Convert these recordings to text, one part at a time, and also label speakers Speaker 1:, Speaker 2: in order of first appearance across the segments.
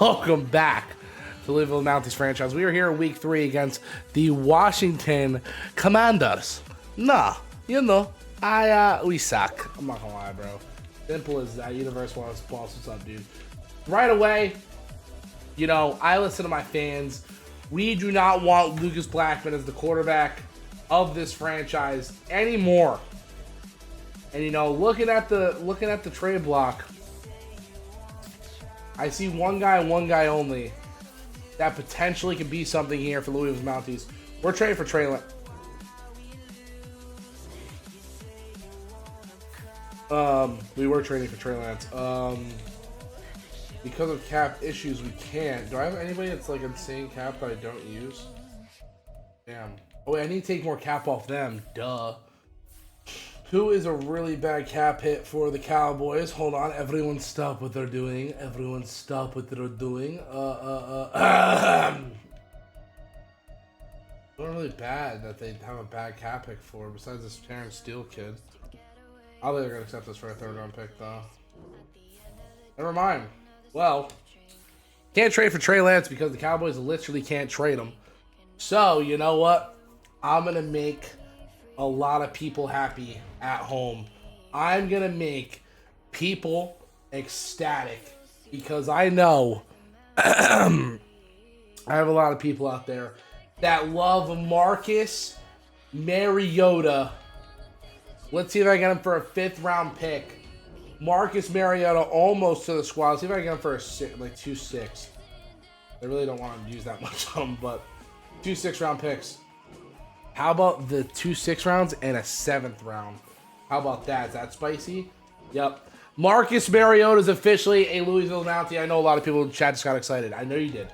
Speaker 1: Welcome back to Louisville Mounties franchise. We are here in week 3 against the Washington Commanders. Nah, you know, we suck. I'm not gonna lie, bro. Simple as that. Universe wants balls. What's up, dude? Right away, you know, I listen to my fans. We do not want Lucas Blackman as the quarterback of this franchise anymore. And you know, looking at the trade block, I see one guy and one guy only that potentially could be something here for Louisville Mounties. We're trading for Trey Lance. We were trading for Trey Lance. Because of cap issues, we can't. Do I have anybody that's like insane cap that I don't use? Damn. Oh wait, I need to take more cap off them. Duh. Who is a really bad cap hit for the Cowboys? Hold on, everyone stop what they're doing. Everyone stop what they're doing. Not really bad that they have a bad cap pick for, besides this Terrence Steele kid. I don't think they're going to accept this for a 3rd round pick, though. Never mind. Well, can't trade for Trey Lance because the Cowboys literally can't trade him. So, you know what? I'm going to make a lot of people happy at home. I'm going to make people ecstatic because I know I have a lot of people out there that love Marcus Mariota. Let's see if I get him for a 5th round pick. Marcus Mariota almost to the squad. Let's see if I can get him for a 2-6. I really don't want to use that much on him, but 2 6-round picks. How about the 2 6 rounds and a 7th round? How about that? Is that spicy? Yep. Marcus Mariota is officially a Louisville Mountie. I know a lot of people in the chat just got excited. I know you did.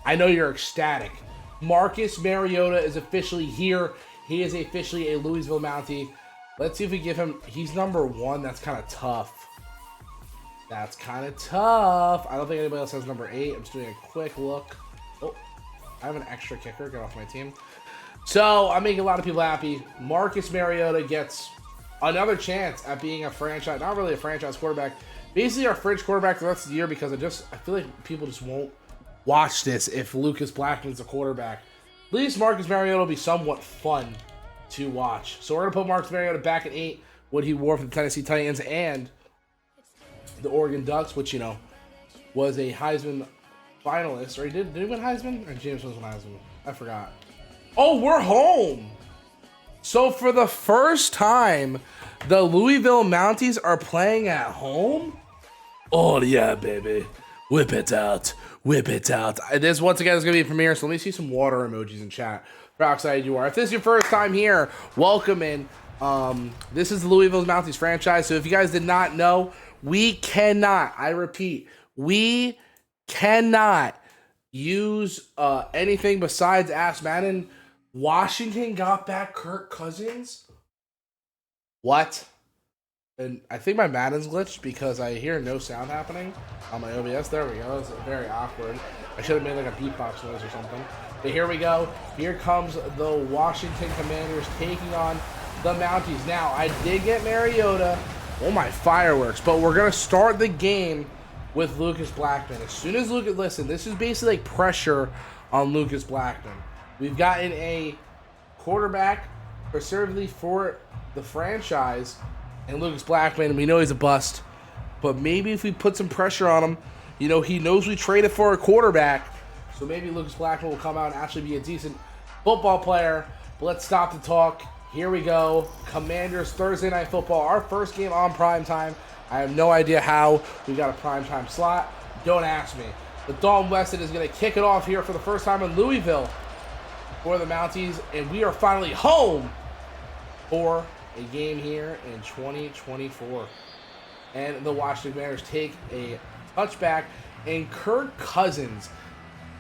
Speaker 1: I know you're ecstatic. Marcus Mariota is officially here. He is officially a Louisville Mountie. Let's see if we give him... He's number 1. That's kind of tough. That's kind of tough. I don't think anybody else has number 8. I'm just doing a quick look. Oh, I have an extra kicker. Get off my team. So, I'm making a lot of people happy. Marcus Mariota gets another chance at being a franchise... Not really a franchise quarterback. Basically, our fringe quarterback the rest of the year because I feel like people just won't watch this if Lucas Blackman's a quarterback. At least Marcus Mariota will be somewhat fun to watch. So, we're going to put Marcus Mariota back at 8. What he wore for the Tennessee Titans and the Oregon Ducks, which, you know, was a Heisman finalist. Or did he win Heisman? Or James was win Heisman? I forgot. Oh, we're home! So for the first time, the Louisville Mounties are playing at home? Oh, yeah, baby. Whip it out. Whip it out. This, once again, is going to be a premiere, so let me see some water emojis in chat for how excited you are. If this is your first time here, welcome in. This is the Louisville Mounties franchise, so if you guys did not know, we cannot, I repeat, we cannot use anything besides Ask Madden. Washington got back Kirk Cousins? What? And I think my Madden's glitched because I hear no sound happening on my OBS. There we go. It's very awkward. I should have made like a beatbox noise or something. But here we go. Here comes the Washington Commanders taking on the Mounties. Now, I did get Mariota. Oh my fireworks. But we're going to start the game with Lucas Blackman. As soon as Lucas... Listen, this is basically like pressure on Lucas Blackman. We've gotten a quarterback preservatively for the franchise and Lucas Blackman. We know he's a bust. But maybe if we put some pressure on him, you know, he knows we traded for a quarterback. So maybe Lucas Blackman will come out and actually be a decent football player. But let's stop the talk. Here we go. Commanders Thursday Night Football. Our first game on primetime. I have no idea how we got a primetime slot. Don't ask me. But Dalton Weston is going to kick it off here for the first time in Louisville for the Mounties. And we are finally home for a game here in 2024. And the Washington Commanders take a touchback. And Kirk Cousins,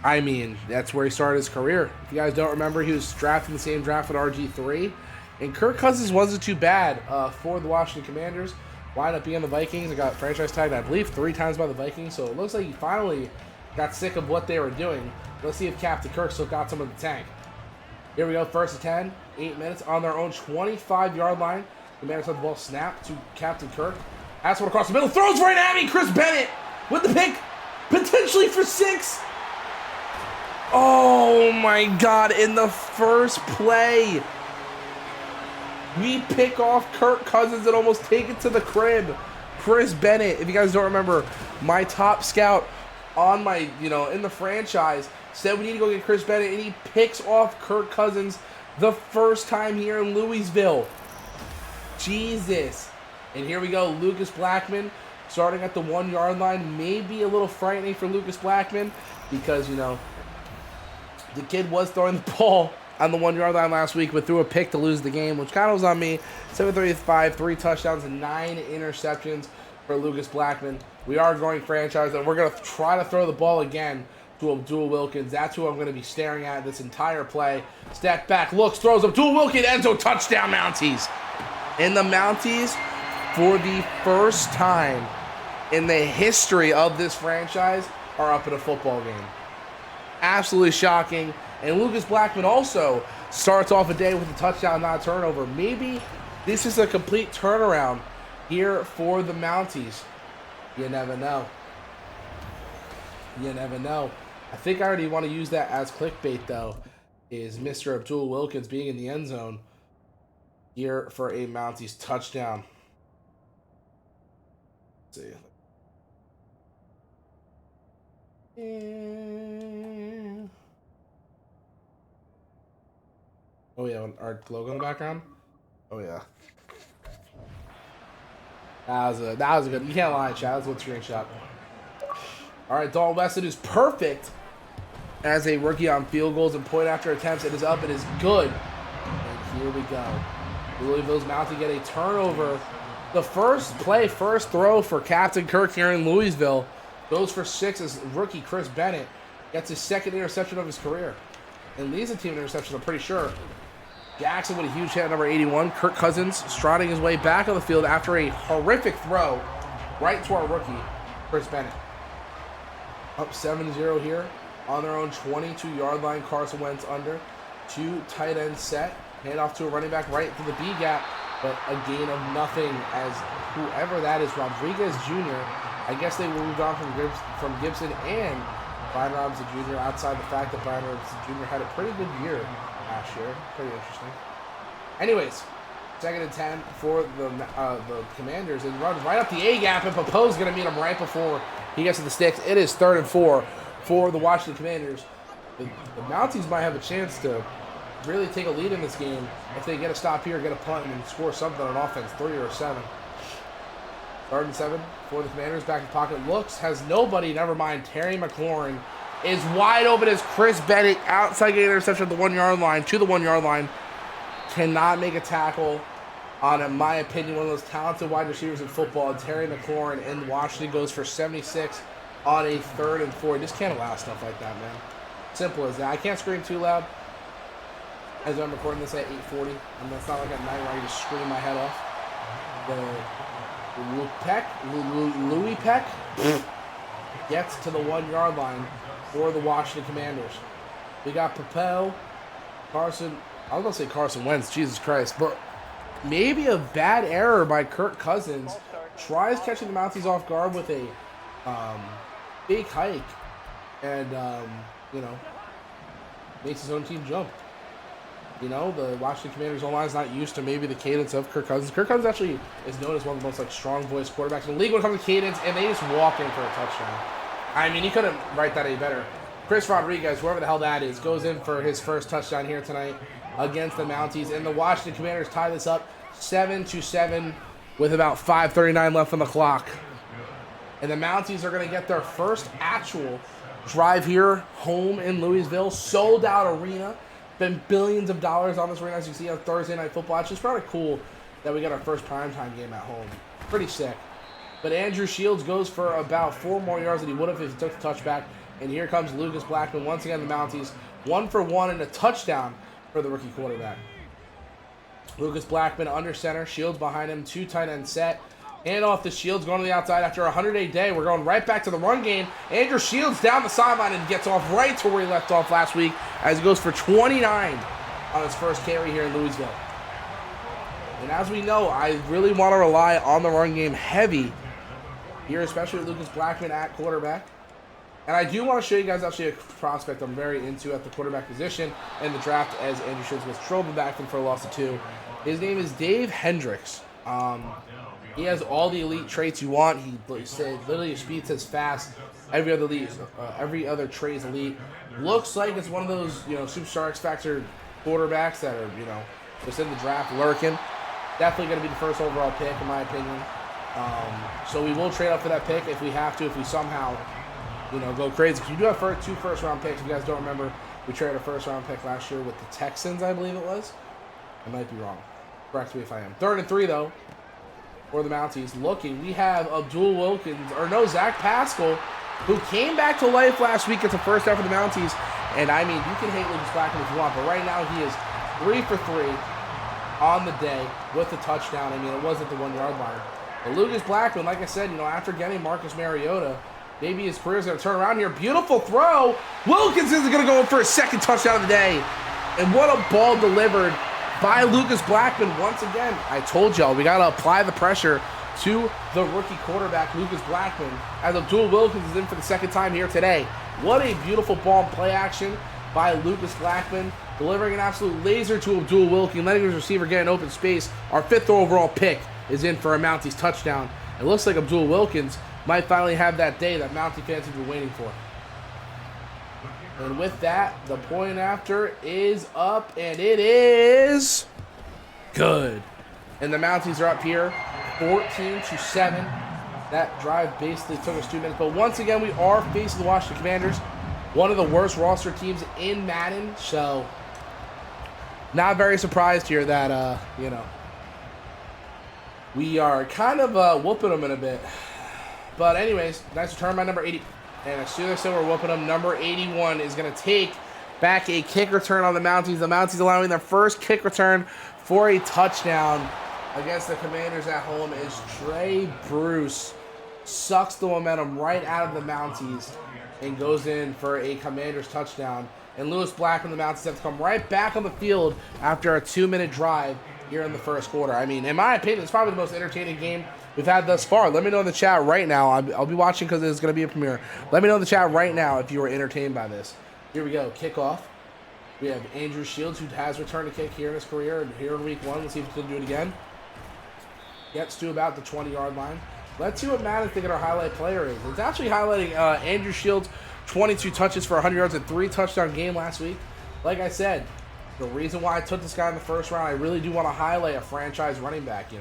Speaker 1: I mean, that's where he started his career. If you guys don't remember, he was drafted in the same draft with RG3. And Kirk Cousins wasn't too bad for the Washington Commanders. Wound up being the Vikings and got franchise tagged, I believe, 3 times by the Vikings. So it looks like he finally got sick of what they were doing. Let's see if Captain Kirk still got some of the tank. Here we go, first and 10, 8 minutes on their own 25-yard line. The Commanders have the ball snapped to Captain Kirk. That's one across the middle. Throws right at me. Chris Bennett with the pick. Potentially for 6. Oh my God. In the first play, we pick off Kirk Cousins and almost take it to the crib. Chris Bennett, if you guys don't remember, my top scout on my, in the franchise, said we need to go get Chris Bennett, and he picks off Kirk Cousins the first time here in Louisville. Jesus. And here we go, Lucas Blackman starting at the 1-yard line. Maybe a little frightening for Lucas Blackman because, the kid was throwing the ball on the 1-yard line last week, but threw a pick to lose the game, which kind of was on me. 735, 3 touchdowns, and 9 interceptions for Lucas Blackman. We are going franchise, and we're going to try to throw the ball again to Abdul Wilkins. That's who I'm going to be staring at this entire play. Step back, looks, throws Abdul Wilkins, Enzo, touchdown, Mounties. And the Mounties, for the first time in the history of this franchise, are up in a football game. Absolutely shocking. And Lucas Blackman also starts off a day with a touchdown, not a turnover. Maybe this is a complete turnaround here for the Mounties. You never know. You never know. I think I already want to use that as clickbait, though, is Mr. Abdul Wilkins being in the end zone here for a Mounties touchdown. Let's see. Oh yeah, our logo in the background. Oh yeah, that was a good. You can't lie, Chad. That was a good screenshot. All right, Dalton Weston is perfect as a rookie on field goals and point after attempts. It is up. It is good. And here we go. Louisville's about to get a turnover. The first play, first throw for Captain Kirk here in Louisville goes for 6 as rookie Chris Bennett gets his 2nd interception of his career and leads the team in interceptions, I'm pretty sure. Jackson with a huge hit at number 81. Kirk Cousins striding his way back on the field after a horrific throw right to our rookie, Chris Bennett. Up 7-0 here on their own 22-yard line. Carson Wentz under. 2 tight end set. Hand off to a running back right to the B gap, but a gain of nothing as whoever that is, Rodriguez Jr., I guess they moved on from Gibson and Brian Robinson Jr. outside the fact that Brian Robinson Jr. had a pretty good year last year. Pretty interesting. Anyways, 2nd and 10 for the Commanders. And runs right up the A-gap, and Popo's going to meet him right before he gets to the sticks. It is 3rd and 4 for the Washington Commanders. The Mounties might have a chance to really take a lead in this game if they get a stop here, get a punt, and score something on offense, 3 or 7. 3rd and 7 for the Commanders. Back in the pocket. Looks, has nobody. Never mind. Terry McLaurin is wide open as Chris Bennett outside getting interception at the 1-yard line, to the 1-yard line. Cannot make a tackle on, in my opinion, one of those talented wide receivers in football. And Terry McLaurin in Washington goes for 76 on a 3rd and 4. You just can't allow stuff like that, man. Simple as that. I can't scream too loud as I'm recording this at 8:40. And it's not like at night where I can just scream my head off. Louis Peck gets to the 1-yard line for the Washington Commanders. We got Papel, Carson. I was going to say Carson Wentz, Jesus Christ. But maybe a bad error by Kirk Cousins. Tries catching the Mounties off guard with a big hike. And, makes his own team jump. The Washington Commanders' O-line is not used to maybe the cadence of Kirk Cousins. Kirk Cousins actually is known as one of the most strong-voiced quarterbacks in the league when it comes to cadence, and they just walk in for a touchdown. I mean, you couldn't write that any better. Chris Rodriguez, whoever the hell that is, goes in for his first touchdown here tonight against the Mounties, and the Washington Commanders tie this up 7-7 with about 5:39 left on the clock. And the Mounties are going to get their first actual drive here home in Louisville. Sold-out arena. Been billions of dollars on this arena, as you see on Thursday Night Football. It's just probably cool that we got our first primetime game at home. Pretty sick. But Andrew Shields goes for about 4 more yards than he would have if he took the touchback. And here comes Lucas Blackman. Once again, the Mounties 1 for 1 and a touchdown for the rookie quarterback. Lucas Blackman under center. Shields behind him. 2 tight end set. Hand off to Shields going to the outside after a 100-day day. We're going right back to the run game. Andrew Shields down the sideline and gets off right to where he left off last week as he goes for 29 on his first carry here in Louisville. And as we know, I really want to rely on the run game heavy here, especially with Lucas Blackman at quarterback. And I do want to show you guys actually a prospect I'm very into at the quarterback position in the draft, as Andrew Shields was trolled back from for a loss of 2. His name is Dave Hendricks. He has all the elite traits you want. He literally his speed says fast. Every other trait is elite. Looks like it's one of those superstar X Factor quarterbacks that are just in the draft lurking. Definitely going to be the first overall pick in my opinion. So we will trade up for that pick if we have to. If we somehow go crazy. Because we do have 2 first-round picks. If you guys don't remember, we traded a first-round pick last year with the Texans, I believe it was. I might be wrong. Correct me if I am. 3rd and 3, though, for the Mounties. We have Zach Pascal, who came back to life last week. It's a first down for the Mounties. And, I mean, you can hate Lucas Blackman if you want, but right now he is 3 for 3 on the day with the touchdown. I mean, it wasn't the 1-yard line. But Lucas Blackman, like I said, after getting Marcus Mariota, maybe his career is going to turn around here. Beautiful throw. Wilkinson is going to go in for his 2nd touchdown of the day. And what a ball delivered by Lucas Blackman once again. I told y'all, we got to apply the pressure to the rookie quarterback, Lucas Blackman, as Abdul Wilkins is in for the 2nd time here today. What a beautiful ball and play action by Lucas Blackman, delivering an absolute laser to Abdul Wilkins, letting his receiver get an open space. Our 5th overall pick is in for a Mounties touchdown. It looks like Abdul Wilkins might finally have that day that Mountie fans have been waiting for. And with that, the point after is up, and it is good. And the Mounties are up here, 14-7. That drive basically took us 2 minutes. But once again, we are facing the Washington Commanders, one of the worst roster teams in Madden. So, not very surprised here that, we are kind of whooping them in a bit. But anyways, nice return by number 80. And as soon as I said we're whooping them, number 81 is going to take back a kick return on the Mounties. The Mounties allowing their first kick return for a touchdown against the Commanders at home is Trey Bruce. Sucks the momentum right out of the Mounties and goes in for a Commanders touchdown. And Lewis Black and the Mounties have to come right back on the field after a 2-minute drive here in the first quarter. I mean, in my opinion, it's probably the most entertaining game we've had thus far. Let me know in the chat right now. I'll be watching because it's going to be a premiere. Let me know in the chat right now if you were entertained by this. Here we go. Kickoff. We have Andrew Shields, who has returned a kick here in his career, and here in week 1. Let's see if he can do it again. Gets to about the 20-yard line. Let's see what Madden's thinking our highlight player is. It's actually highlighting Andrew Shields' 22 touches for 100 yards and 3 touchdown game last week. Like I said, the reason why I took this guy in the first round, I really do want to highlight a franchise running back,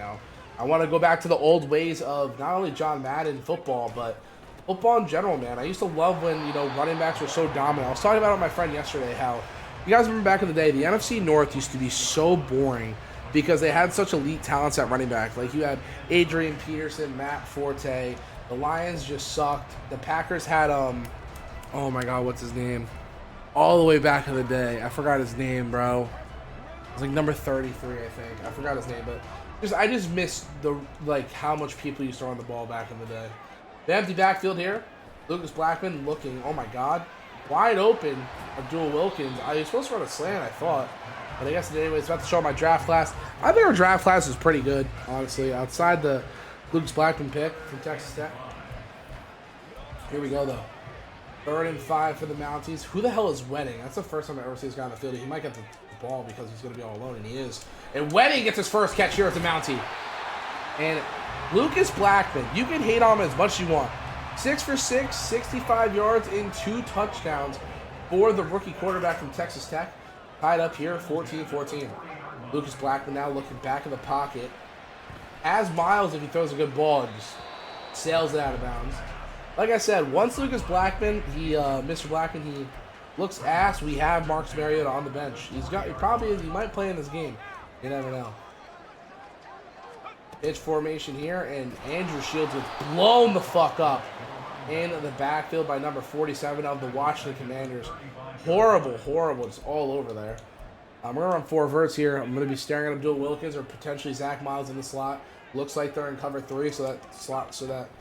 Speaker 1: I want to go back to the old ways of not only John Madden football, but football in general, man. I used to love when, running backs were so dominant. I was talking about it with my friend yesterday how, you guys remember back in the day, the NFC North used to be so boring because they had such elite talents at running back. Like, you had Adrian Peterson, Matt Forte. The Lions just sucked. The Packers had, oh my God, what's his name? All the way back in the day. I forgot his name, bro. It was like number 33, I think. I forgot his name, but I just miss how much people used to run the ball back in the day. The empty backfield here. Lucas Blackman looking, oh my God, wide open. Abdul Wilkins. I was supposed to run a slant, I thought. But I guess anyways, about to show my draft class. I think our draft class is pretty good, honestly. Outside the Lucas Blackman pick from Texas Tech. Here we go, though. 3rd and 5 for the Mounties. Who the hell is Wedding? That's the first time I ever see this guy on the field. He might get the ball because he's going to be all alone, and he is. And Wedding gets his first catch here at the Mountie. And Lucas Blackman, you can hate on him as much as you want. 6 for 6, 65 yards and 2 touchdowns for the rookie quarterback from Texas Tech. Tied up here, 14-14. Lucas Blackman now looking back in the pocket. Has Miles if he throws a good ball and just sails it out of bounds. Like I said, once Lucas Blackman, Mr. Blackman, he looks ass. We have Marcus Mariota on the bench. He might play in this game. You never know. Pitch formation here, and Andrew Shields was blown the fuck up in the backfield by number 47 of the Washington Commanders. Horrible, just all over there. We're going to run 4 verts here. I'm going to be staring at Abdul Wilkins or potentially Zach Miles in the slot. Looks like they're in cover 3, so that slot is going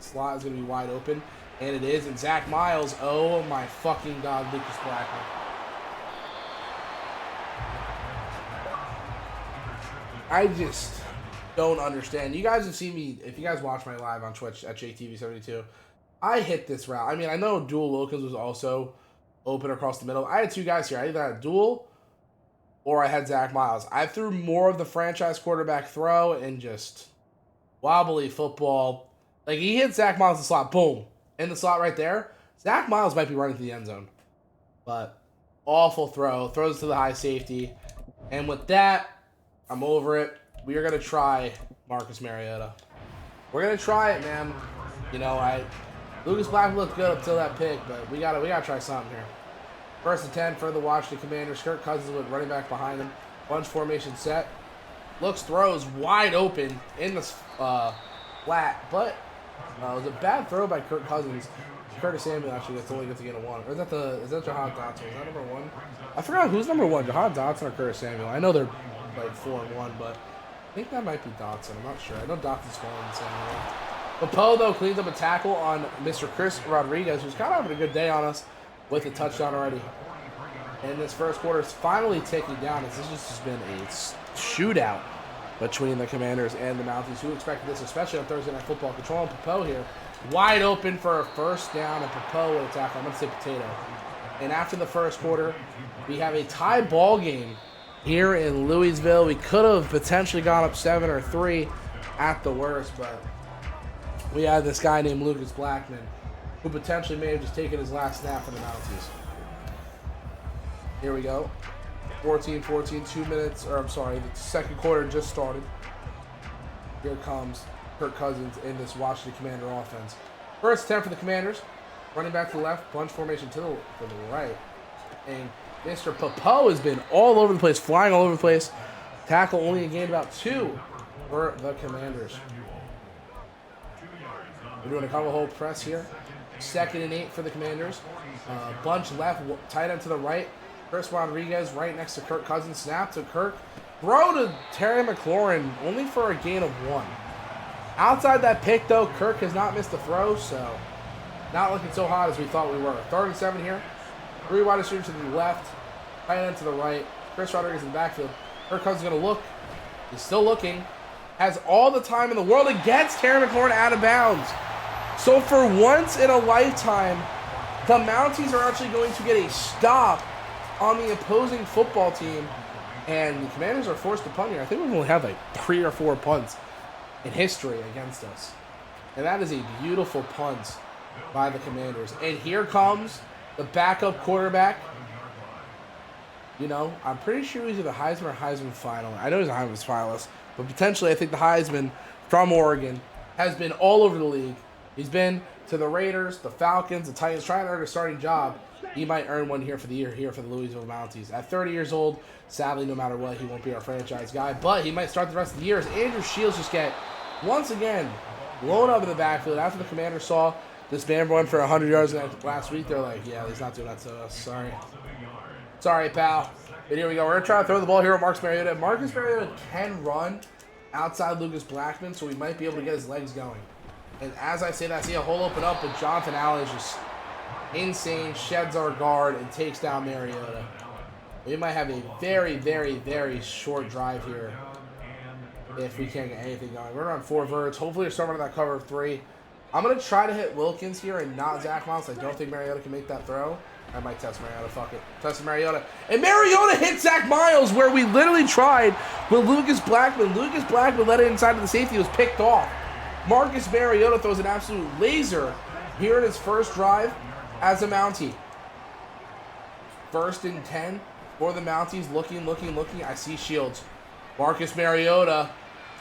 Speaker 1: to be wide open. And it is. And Zach Miles, oh my fucking God, Lucas Blackman. don't understand. You guys have seen me, if you guys watch my live on Twitch at JTV72, I hit this route. I mean, I know Dual Wilkins was also open across the middle. I had two guys here. I either had Dual or I had Zach Miles. I threw more of the franchise quarterback throw and just wobbly football. Like, he hit Zach Miles in the slot. Boom. In the slot right there. Zach Miles might be running to the end zone. But awful throw. Throws to the high safety. And with that, I'm over it. We are going to try Marcus Mariota. We're going to try it, man. You know, Lucas Black looked good up till that pick, but we gotta try something here. First and 10 for the Washington Commanders. Kirk Cousins with running back behind him. Bunch formation set. Looks, throws wide open in the flat, but it was a bad throw by Kirk Cousins. Curtis Samuel actually only gets to get a one. Or is that Jahan Dotson? Is that number one? I forgot who's number one, Jahan Dotson or Curtis Samuel. I know they're like 4-1, but I think that might be Dotson. I'm not sure. I know Dotson's smaller than Samuel. But Poe, though, cleans up a tackle on Mr. Chris Rodriguez, who's kind of having a good day on us with a touchdown already. And this first quarter is finally ticking down, as this has been a shootout between the Commanders and the Mounties. Who expected this, especially on Thursday Night Football? Controlling Poe here. Wide open for a first down, and Poe with a tackle. I'm going to say potato. And after the first quarter, we have a tie ball game here in Louisville. We could have potentially gone up 7 or 3 at the worst, but we had this guy named Lucas Blackman who potentially may have just taken his last snap for the Mounties. Here we go. 14-14, 2 minutes, or I'm sorry, the second quarter just started. Here comes Kirk Cousins in this Washington Commander offense. First attempt for the Commanders. Running back to the left, bunch formation to the right. And Mr. Poe has been all over the place, flying all over the place. Tackle only gained about 2 for the Commanders. We're doing a couple hold press here. 2nd and 8 for the Commanders. Bunch left, tight end to the right. Chris Rodriguez right next to Kirk Cousins. Snap to Kirk. Throw to Terry McLaurin, only for a gain of 1. Outside that pick, though, Kirk has not missed a throw, so not looking so hot as we thought we were. 3rd and 7 here. 3 wide receivers to the left. Tight end to the right. Chris Rodriguez in the backfield. Kirk Cousins is going to look. He's still looking. Has all the time in the world and gets Terry McLaurin out of bounds. So for once in a lifetime, the Mounties are actually going to get a stop on the opposing football team. And the Commanders are forced to punt here. I think we've only had like 3 or 4 punts in history against us. And that is a beautiful punt by the Commanders. And here comes the backup quarterback. You know, I'm pretty sure he's either Heisman or Heisman final. I know he's a Heisman finalist, but potentially I think the Heisman from Oregon has been all over the league. He's been to the Raiders, the Falcons, the Titans, trying to earn a starting job. He might earn one here for the year here for the Louisville Mounties. At 30 years old, sadly, no matter what, he won't be our franchise guy, but he might start the rest of the year as Andrew Shields just get, once again, blown up in the backfield. After the Commanders saw this man run for 100 yards last week, they're like, yeah, he's not doing that to us. Sorry, pal. But here we go. We're going to try to throw the ball here with Marcus Mariota. Marcus Mariota can run outside Lucas Blackman, so we might be able to get his legs going. And as I say that, I see a hole open up, but Jonathan Allen is just insane, sheds our guard, and takes down Mariota. We might have a very, very, very short drive here if we can't get anything going. We're on 4 verts. Hopefully we're starting on that cover of 3. I'm going to try to hit Wilkins here and not Zach Miles. I don't think Mariota can make that throw. I might test Mariota. Fuck it. Test Mariota. And Mariota hit Zach Miles where we literally tried with Lucas Blackman. Lucas Blackman let it inside of the safety. It was picked off. Marcus Mariota throws an absolute laser here in his first drive as a Mountie. 1st and 10 for the Mounties. Looking. I see Shields. Marcus Mariota.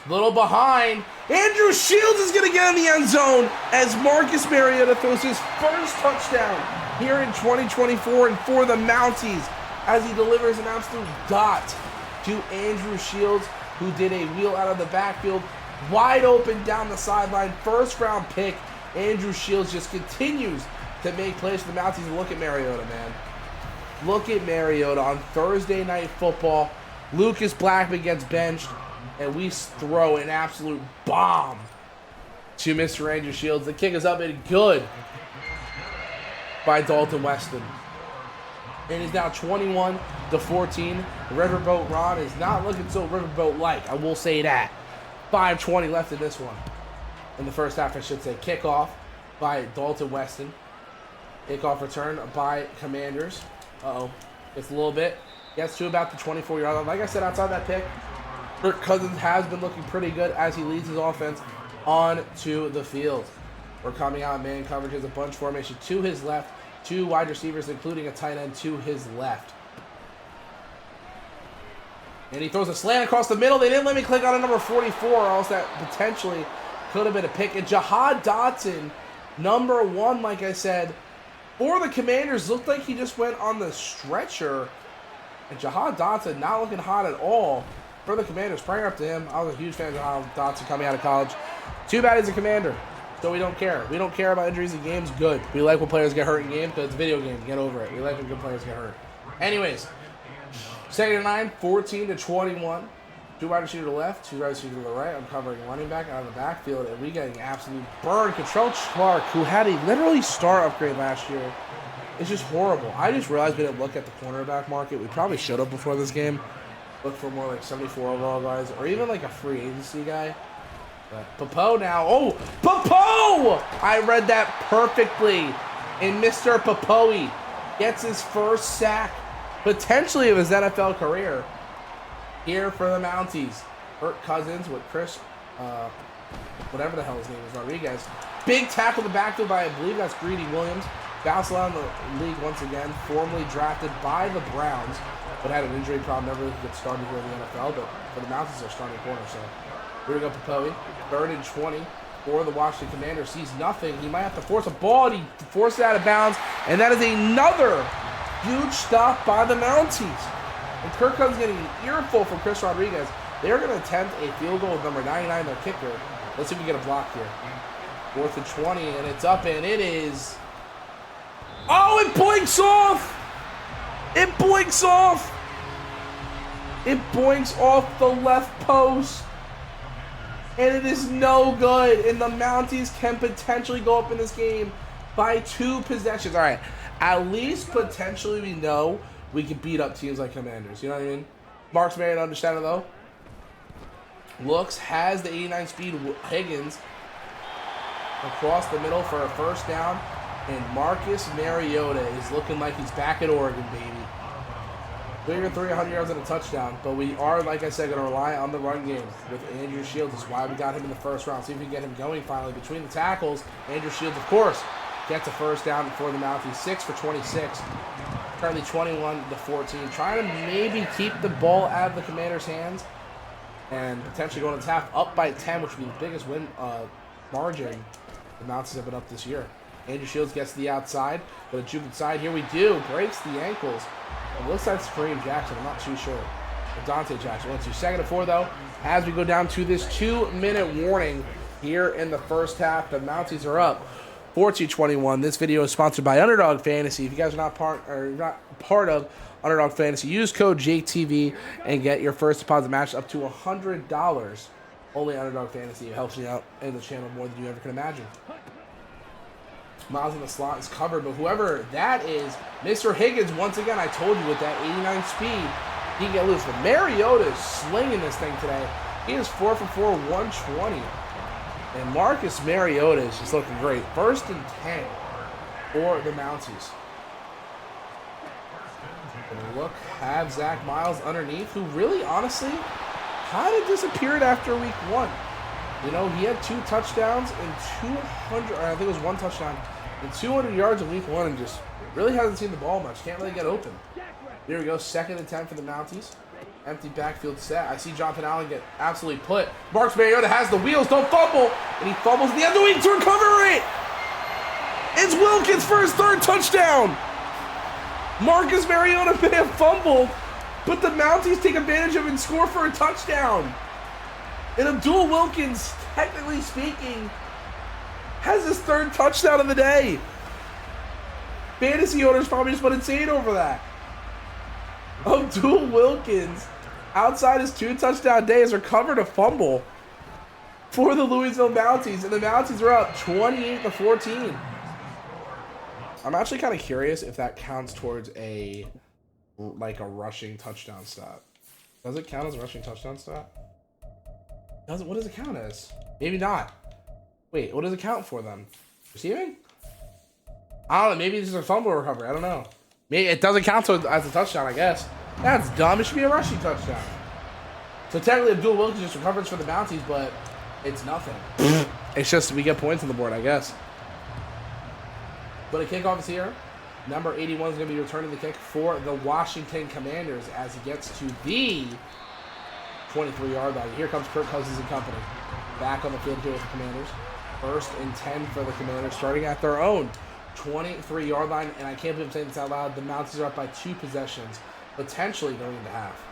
Speaker 1: Little behind. Andrew Shields is going to get in the end zone as Marcus Mariota throws his first touchdown here in 2024 and for the Mounties as he delivers an absolute dot to Andrew Shields, who did a wheel out of the backfield. Wide open down the sideline. 1st round pick. Andrew Shields just continues to make plays for the Mounties. And look at Mariota, man. Look at Mariota on Thursday Night Football. Lucas Blackman gets benched, and we throw an absolute bomb to Mr. Andrew Shields. The kick is up and good by Dalton Weston. And it's now 21-14. Riverboat Ron is not looking so Riverboat-like, I will say that. 5:20 left in this one. In the first half, I should say. Kickoff by Dalton Weston. Kickoff return by Commanders. Uh-oh. It's a little bit. Gets to about the 24-yard line. Like I said, outside that pick, Kirk Cousins has been looking pretty good as he leads his offense onto the field. We're coming out man coverage. Has a bunch formation to his left. 2 wide receivers, including a tight end to his left. And he throws a slant across the middle. They didn't let me click on a number 44, or else that potentially could have been a pick. And Jahad Dotson, number 1, like I said, for the Commanders, looked like he just went on the stretcher. And Jahad Dotson not looking hot at all for the Commanders. Praying up to him. I was a huge fan of Jahad Dotson coming out of college. Too bad he's a Commander. So we don't care. We don't care about injuries in games. Good. We like when players get hurt in games because it's a video game. Get over it. We like when good players get hurt. Anyways, 2nd and 9, 14-21. 2 wide receivers to the left, 2 wide receivers to the right. I'm covering running back out of the backfield, and we getting absolute burn. Control Clark, who had a literally star upgrade last year, is just horrible. I just realized we didn't look at the cornerback market. We probably should have before this game. Look for more like 74 overall guys, or even like a free agency guy. But Popo now. Oh, Popo! I read that perfectly. And Mr. Popoe gets his first sack, potentially of his NFL career, here for the Mounties. Kirk Cousins with Chris, whatever the hell his name is, Rodriguez. Big tackle in the backfield by, I believe that's Greedy Williams. Bounced around the league once again, formerly drafted by the Browns, but had an injury problem, never really get started here in the NFL, but for the Mounties, they're starting corner, so here we go, Popoe. 3rd and 20 for the Washington Commanders. Sees nothing. He might have to force a ball, and he forced it out of bounds, and that is another huge stop by the Mounties. And Kirk Cousins getting an earful from Chris Rodriguez. They're going to attempt a field goal with number 99, their kicker. Let's see if we get a block here. 4th and 20, and it's up, and it is... Oh, it blinks off! It blinks off! It blinks off the left post. And it is no good. And the Mounties can potentially go up in this game by 2 possessions. All right, at least potentially we know we can beat up teams like Commanders. You know what I mean? Marcus Mariota, understand it though. Looks, has the 89 speed Higgins across the middle for a first down. And Marcus Mariota is looking like he's back at Oregon, baby. Bigger 300 yards and a touchdown. But we are, like I said, going to rely on the run game with Andrew Shields. That's why we got him in the first round. See if we can get him going finally between the tackles. Andrew Shields, of course, gets a first down for the Mounties. 6 for 26. Currently 21-14. Trying to maybe keep the ball out of the Commanders' hands. And potentially going to half up by 10, which would be the biggest win margin the Mounties have been up this year. Andrew Shields gets to the outside. But a juke inside. Here we do. Breaks the ankles. It looks like Kareem Jackson. I'm not too sure. Or Dante Jackson. 2nd and 4, though. As we go down to this 2-minute warning here in the first half, the Mounties are up 14-21. This video is sponsored by Underdog Fantasy. If you guys are not part of Underdog Fantasy, use code JTV and get your first deposit matched up to $100. Only Underdog Fantasy. It helps me out in the channel more than you ever can imagine. Miles in the slot is covered, but whoever that is, Mr. Higgins, once again, I told you with that 89 speed, he can get loose. But Mariota is slinging this thing today. He is 4 for 4, 120. And Marcus Mariota is just looking great. 1st and 10 for the Mounties. And look, have Zach Miles underneath, who really, honestly, kind of disappeared after week 1. You know, he had 2 touchdowns and 200, or I think it was 1 touchdown, and 200 yards in week 1, and just really hasn't seen the ball much. Can't really get open. Here we go, 2nd and 10 for the Mounties. Empty backfield set. I see Jonathan Allen get absolutely put. Marcus Mariota has the wheels, don't fumble, and he fumbles in the end of the week to recover it. It's Wilkins for his 3rd touchdown. Marcus Mariota may have fumbled, but the Mounties take advantage of it and score for a touchdown. And Abdul Wilkins, technically speaking, has his 3rd touchdown of the day. Fantasy owners probably just went insane over that. Abdul Wilkins, outside his 2 touchdown day, has recovered a fumble for the Louisville Mounties. And the Mounties are up 28-14. I'm actually kind of curious if that counts towards a rushing touchdown stat. Does it count as a rushing touchdown stat? What does it count as? Maybe not. Wait, what does it count for then? Receiving? I don't know. Maybe it's just a fumble recovery. I don't know. Maybe it doesn't count as a touchdown, I guess. That's dumb. It should be a rushing touchdown. So technically, Abdul Wilkins just recovers for the Mounties, but it's nothing. It's just we get points on the board, I guess. But a kickoff is here. Number 81 is going to be returning the kick for the Washington Commanders as he gets to the 23-yard line. Here comes Kirk Cousins and company. Back on the field here with the Commanders. 1st and 10 for the Commanders, starting at their own 23-yard line. And I can't believe I'm saying this out loud. The Mounties are up by 2 possessions, potentially going into half.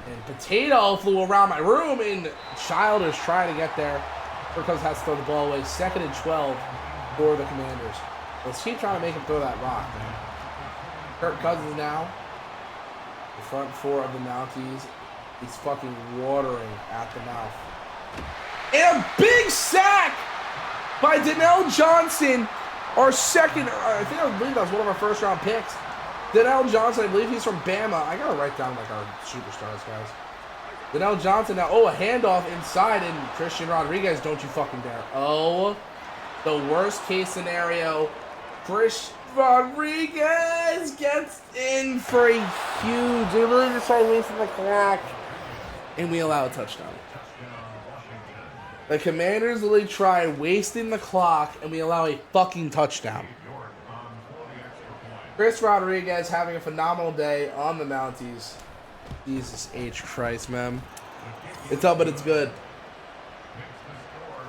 Speaker 1: And Potato flew around my room, and Childers trying to get there. Kirk Cousins has to throw the ball away. 2nd and 12 for the Commanders. Let's keep trying to make him throw that rock, man. Kirk Cousins now. The front 4 of the Mounties. He's fucking watering at the mouth. And a big sack by Donnell Johnson, our second, I believe that was one of our first-round picks. Donnell Johnson, I believe he's from Bama. I gotta write down like our superstars, guys. Donnell Johnson now. Oh, a handoff inside, and Christian Rodriguez, don't you fucking dare. Oh, the worst-case scenario. Chris Rodriguez gets in for a huge. They really just started wasting the clock, and we allow a touchdown. The Commanders literally try wasting the clock, and we allow a fucking touchdown. Chris Rodriguez having a phenomenal day on the Mounties. Jesus H. Christ, man. It's up, but it's good.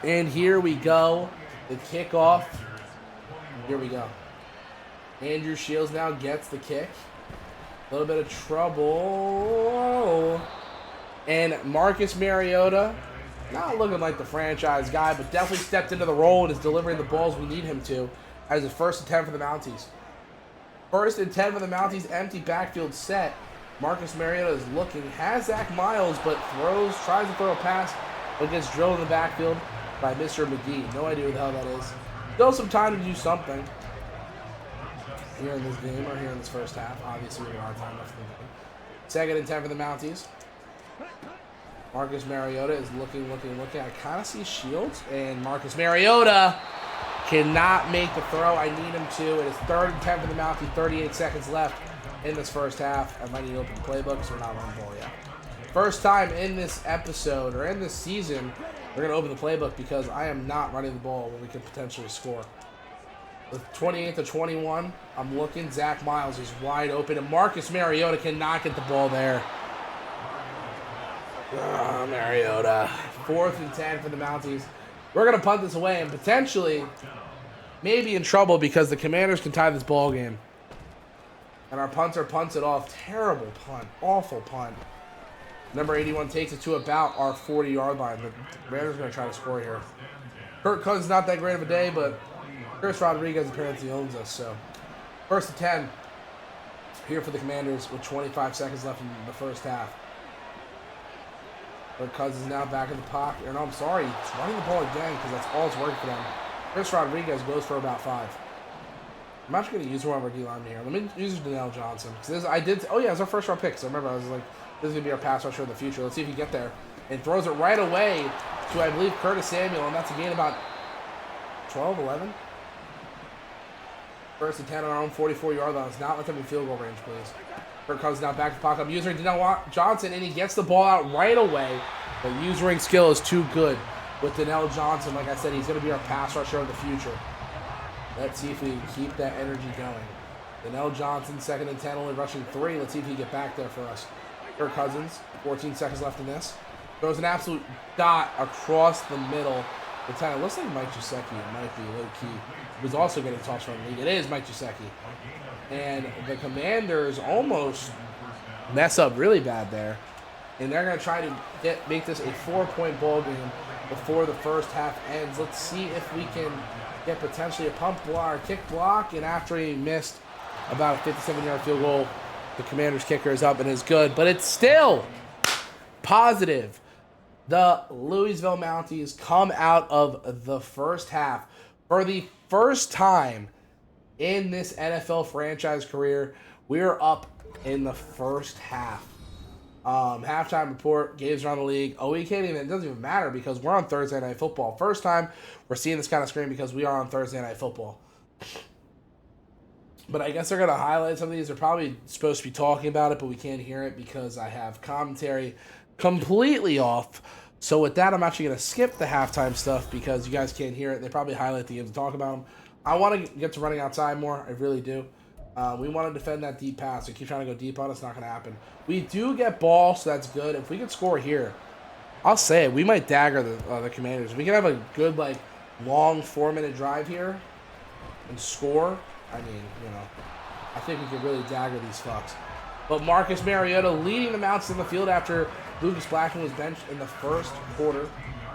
Speaker 1: And here we go. The kickoff. Here we go. Andrew Shields now gets the kick. A little bit of trouble. And Marcus Mariota, not looking like the franchise guy, but definitely stepped into the role and is delivering the balls we need him to as a 1st and 10 for the Mounties. 1st and 10 for the Mounties, empty backfield set. Marcus Mariota is looking, has Zach Miles, but tries to throw a pass, but gets drilled in the backfield by Mr. McGee. No idea who the hell that is. Still some time to do something here in this game, or here in this first half. Obviously, we have a lot of time left in the game. 2nd and 10 for the Mounties. Marcus Mariota is looking. I kind of see Shields, and Marcus Mariota cannot make the throw I need him to. It is 3rd and 10 for the Mounties, 38 seconds left in this first half. I might need to open the playbook because we're not running the ball yet. First time in this episode, or in this season, we're going to open the playbook because I am not running the ball when we could potentially score. With 28-21, I'm looking. Zach Miles is wide open, and Marcus Mariota cannot get the ball there. Mariota. 4th and 10 for the Mounties. We're going to punt this away and potentially maybe in trouble because the Commanders can tie this ball game. And our punter punts it off. Terrible punt. Awful punt. Number 81 takes it to about our 40-yard line. The Commanders are going to try to score here. Kirk Cousins not that great of a day, but Chris Rodriguez apparently owns us. So 1st and 10 here for the Commanders with 25 seconds left in the first half. Kirk Cousins now back in the pocket. Or no, I'm sorry. He's running the ball again because that's all it's working for them. Chris Rodriguez goes for about 5. I'm actually going to use one of our D-linemen here. Let me use Donnell Johnson. Oh, yeah, it's our first round pick. So remember, I was like, this is going to be our pass rusher in the future. Let's see if he can get there. And throws it right away to, I believe, Curtis Samuel. And that's a gain about 12, 11. 1st and 10 on our own 44-yard line. Let's not let them in field goal range, please. Kirk Cousins now back to pocket. I'm using Donnell Johnson, and he gets the ball out right away. The usering skill is too good with Donnell Johnson. Like I said, he's going to be our pass rusher of the future. Let's see if we can keep that energy going. Donnell Johnson, 2nd and 10, only rushing 3. Let's see if he can get back there for us. Kirk Cousins, 14 seconds left in this. Throws an absolute dot across the middle. It looks like Mike Gesicki. It might be low-key. Who's also getting tossed from the league. It is Mike Gesicki. And the Commanders almost mess up really bad there. And they're going to try to make this a 4-point ball game before the first half ends. Let's see if we can get potentially a pump block or kick block. And after he missed about a 57-yard field goal, the Commanders kicker is up and is good. But it's still positive. The Louisville Mounties come out of the first half for the first time in this NFL franchise career. We're up in the first half. Halftime report, games around the league. Oh, it doesn't even matter because we're on Thursday Night Football. First time we're seeing this kind of screen because we are on Thursday Night Football. But I guess they're going to highlight some of these. They're probably supposed to be talking about it, but we can't hear it because I have commentary completely off. So with that, I'm actually going to skip the halftime stuff because you guys can't hear it. They probably highlight the games and talk about them. I want to get to running outside more. I really do. We want to defend that deep pass. We keep trying to go deep on it. It's not going to happen. We do get ball, so that's good. If we could score here, I'll say it. We might dagger the Commanders. We can have a good, like, long 4-minute drive here and score. I mean, you know, I think we could really dagger these fucks. But Marcus Mariota leading the Mounties in the field after Lucas Blackman was benched in the first quarter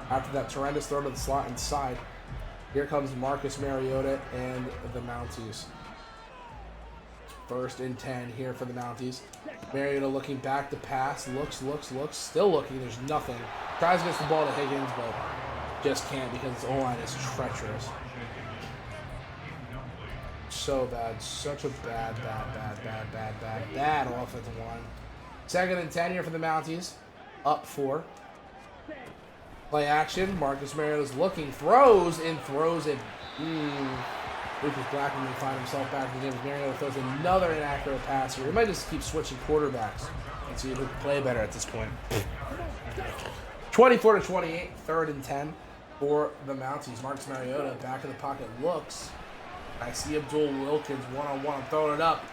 Speaker 1: after that horrendous throw to the slot inside. Here comes Marcus Mariota and the Mounties. 1st and 10 here for the Mounties. Mariota looking back to pass. Looks. Still looking. There's nothing. Tries to get the ball to Higgins, but just can't because his O-line is treacherous. So bad. Such a bad offensive line. 2nd and 10 here for the Mounties. Up 4. Play action. Marcus Mariota's looking. Throws it. Lucas Blackman may find himself back in the game. Mariota throws another inaccurate pass here. We might just keep switching quarterbacks and see who can play better at this point. 24-28. 3rd and 10 for the Mounties. Marcus Mariota back in the pocket looks. I see Abdul Wilkins one-on-one. I'm throwing it up.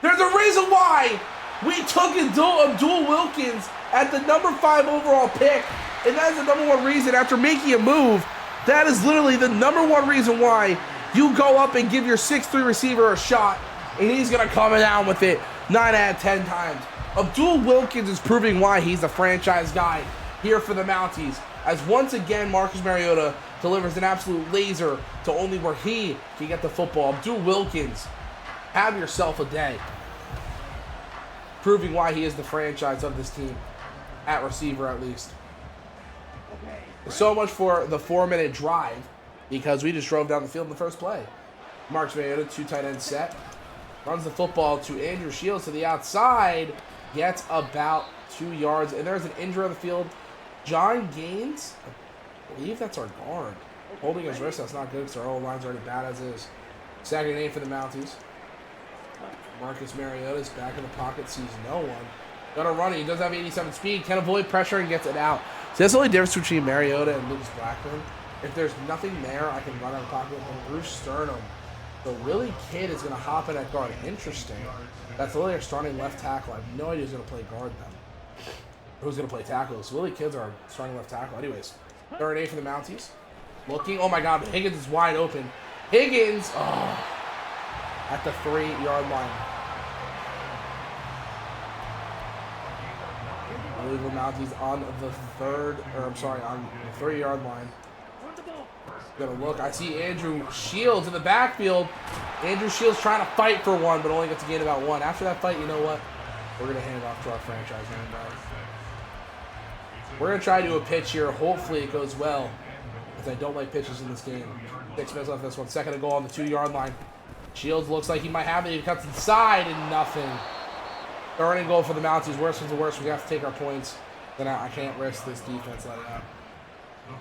Speaker 1: There's a reason why we took Abdul Wilkins at the number 5 overall pick. And that is the number 1 reason after making a move. That is literally the number 1 reason why you go up and give your 6'3 receiver a shot. And he's going to come down with it 9 out of 10 times. Abdul Wilkins is proving why he's the franchise guy here for the Mounties. As once again, Marcus Mariota delivers an absolute laser to only where he can get the football. Abdul Wilkins, have yourself a day. Proving why he is the franchise of this team. At receiver, at least. So much for the 4-minute drive because we just drove down the field in the first play. Marcus Mariota, 2 tight end set. Runs the football to Andrew Shields to the outside. Gets about 2 yards. And there's an injury on the field. John Gaines, I believe that's our guard. Holding his wrist, that's not good because our O-line's already bad as is. 2nd and 8 for the Mounties. Marcus Mariota's back in the pocket, sees no one. Gonna run it, he does have 87 speed, can avoid pressure and gets it out. So that's the only difference between Mariota and Lucas Blackman. If there's nothing there, I can run out of the pocket. And Bruce Sternum, the Willie Kid, is gonna hop in at guard. Interesting. That's literally our starting left tackle. I have no idea who's gonna play guard then. Who's going to play tackles? Willie Kid's our starting left tackle. Anyways, 3rd and 8 for the Mounties. Looking. Oh, my God. Higgins is wide open. Higgins. Oh. At the 3-yard line. Louisville Mounties on the 3-yard line. Gonna look. I see Andrew Shields in the backfield. Andrew Shields trying to fight for one, but only gets to gain about 1. After that fight, you know what? We're going to hand it off to our franchise man, guys. We're going to try to do a pitch here. Hopefully it goes well, because I don't like pitches in this game. 6 minutes left this one. 2nd and goal on the 2-yard line. Shields looks like he might have it. He cuts inside and nothing. 3rd and goal for the Mounties. Worst comes to worst. We have to take our points. Then I can't risk this defense like that.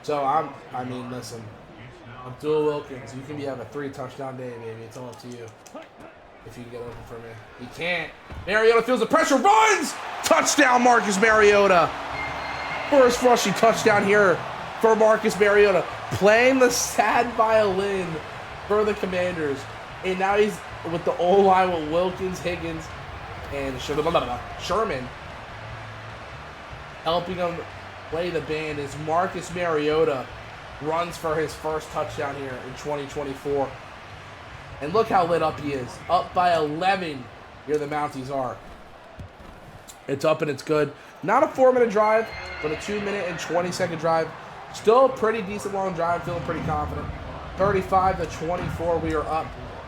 Speaker 1: So, I mean, listen. Abdul Wilkins, you can have a 3-touchdown day, baby. It's all up to you. If you can get open for me. He can't. Mariota feels the pressure. Runs! Touchdown, Marcus Mariota. First rushing touchdown here for Marcus Mariota. Playing the sad violin for the Commanders. And now he's with the O-line with Wilkins, Higgins, and Sherman. Helping him play the band is Marcus Mariota. Runs for his first touchdown here in 2024. And look how lit up he is. Up by 11. Here the Mounties are. It's up and it's good. Not a 4-minute drive, but a 2-minute and 20-second drive. Still a pretty decent long drive. Feeling pretty confident. 35-24. We are up.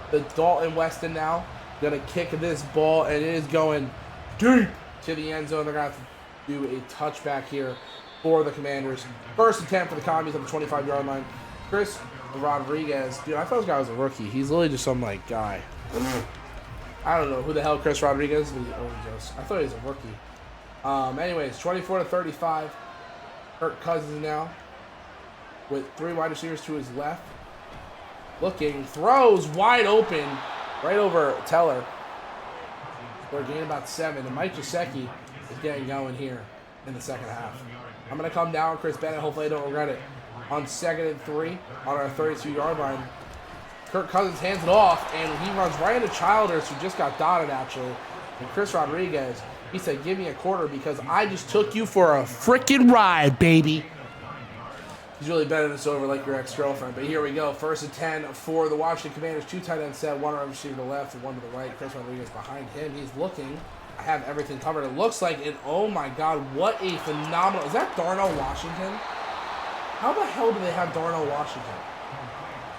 Speaker 1: The Dalton Weston now going to kick this ball, and it is going deep to the end zone. They're going to have to do a touchback here for the Commanders. 1st and 10 for the Commies on the 25-yard line. Chris Rodriguez. Dude, I thought this guy was a rookie. He's literally just some, like, guy. I don't know who the hell Chris Rodriguez is, but I thought he was a rookie. Anyways, 24-35. Kirk Cousins now with 3 wide receivers to his left. Looking, throws wide open right over Teller. They're gaining about 7, and Mike Gesicki is getting going here in the second half. I'm going to come down, Chris Bennett. Hopefully I don't regret it. On 2nd and 3 on our 32-yard line. Kirk Cousins hands it off, and he runs right into Childers, who just got dotted, actually. And Chris Rodriguez, he said, give me a quarter because I just took you for a freaking ride, baby. He's really bending this over like your ex-girlfriend. But here we go. 1st and 10 for the Washington Commanders. 2 tight ends set, 1 wide receiver to the left and 1 to the right. Chris Rodriguez behind him. He's looking. I have everything covered. It looks like it. Oh, my God. What a phenomenal. Is that Darnell Washington? How the hell do they have Darnell Washington?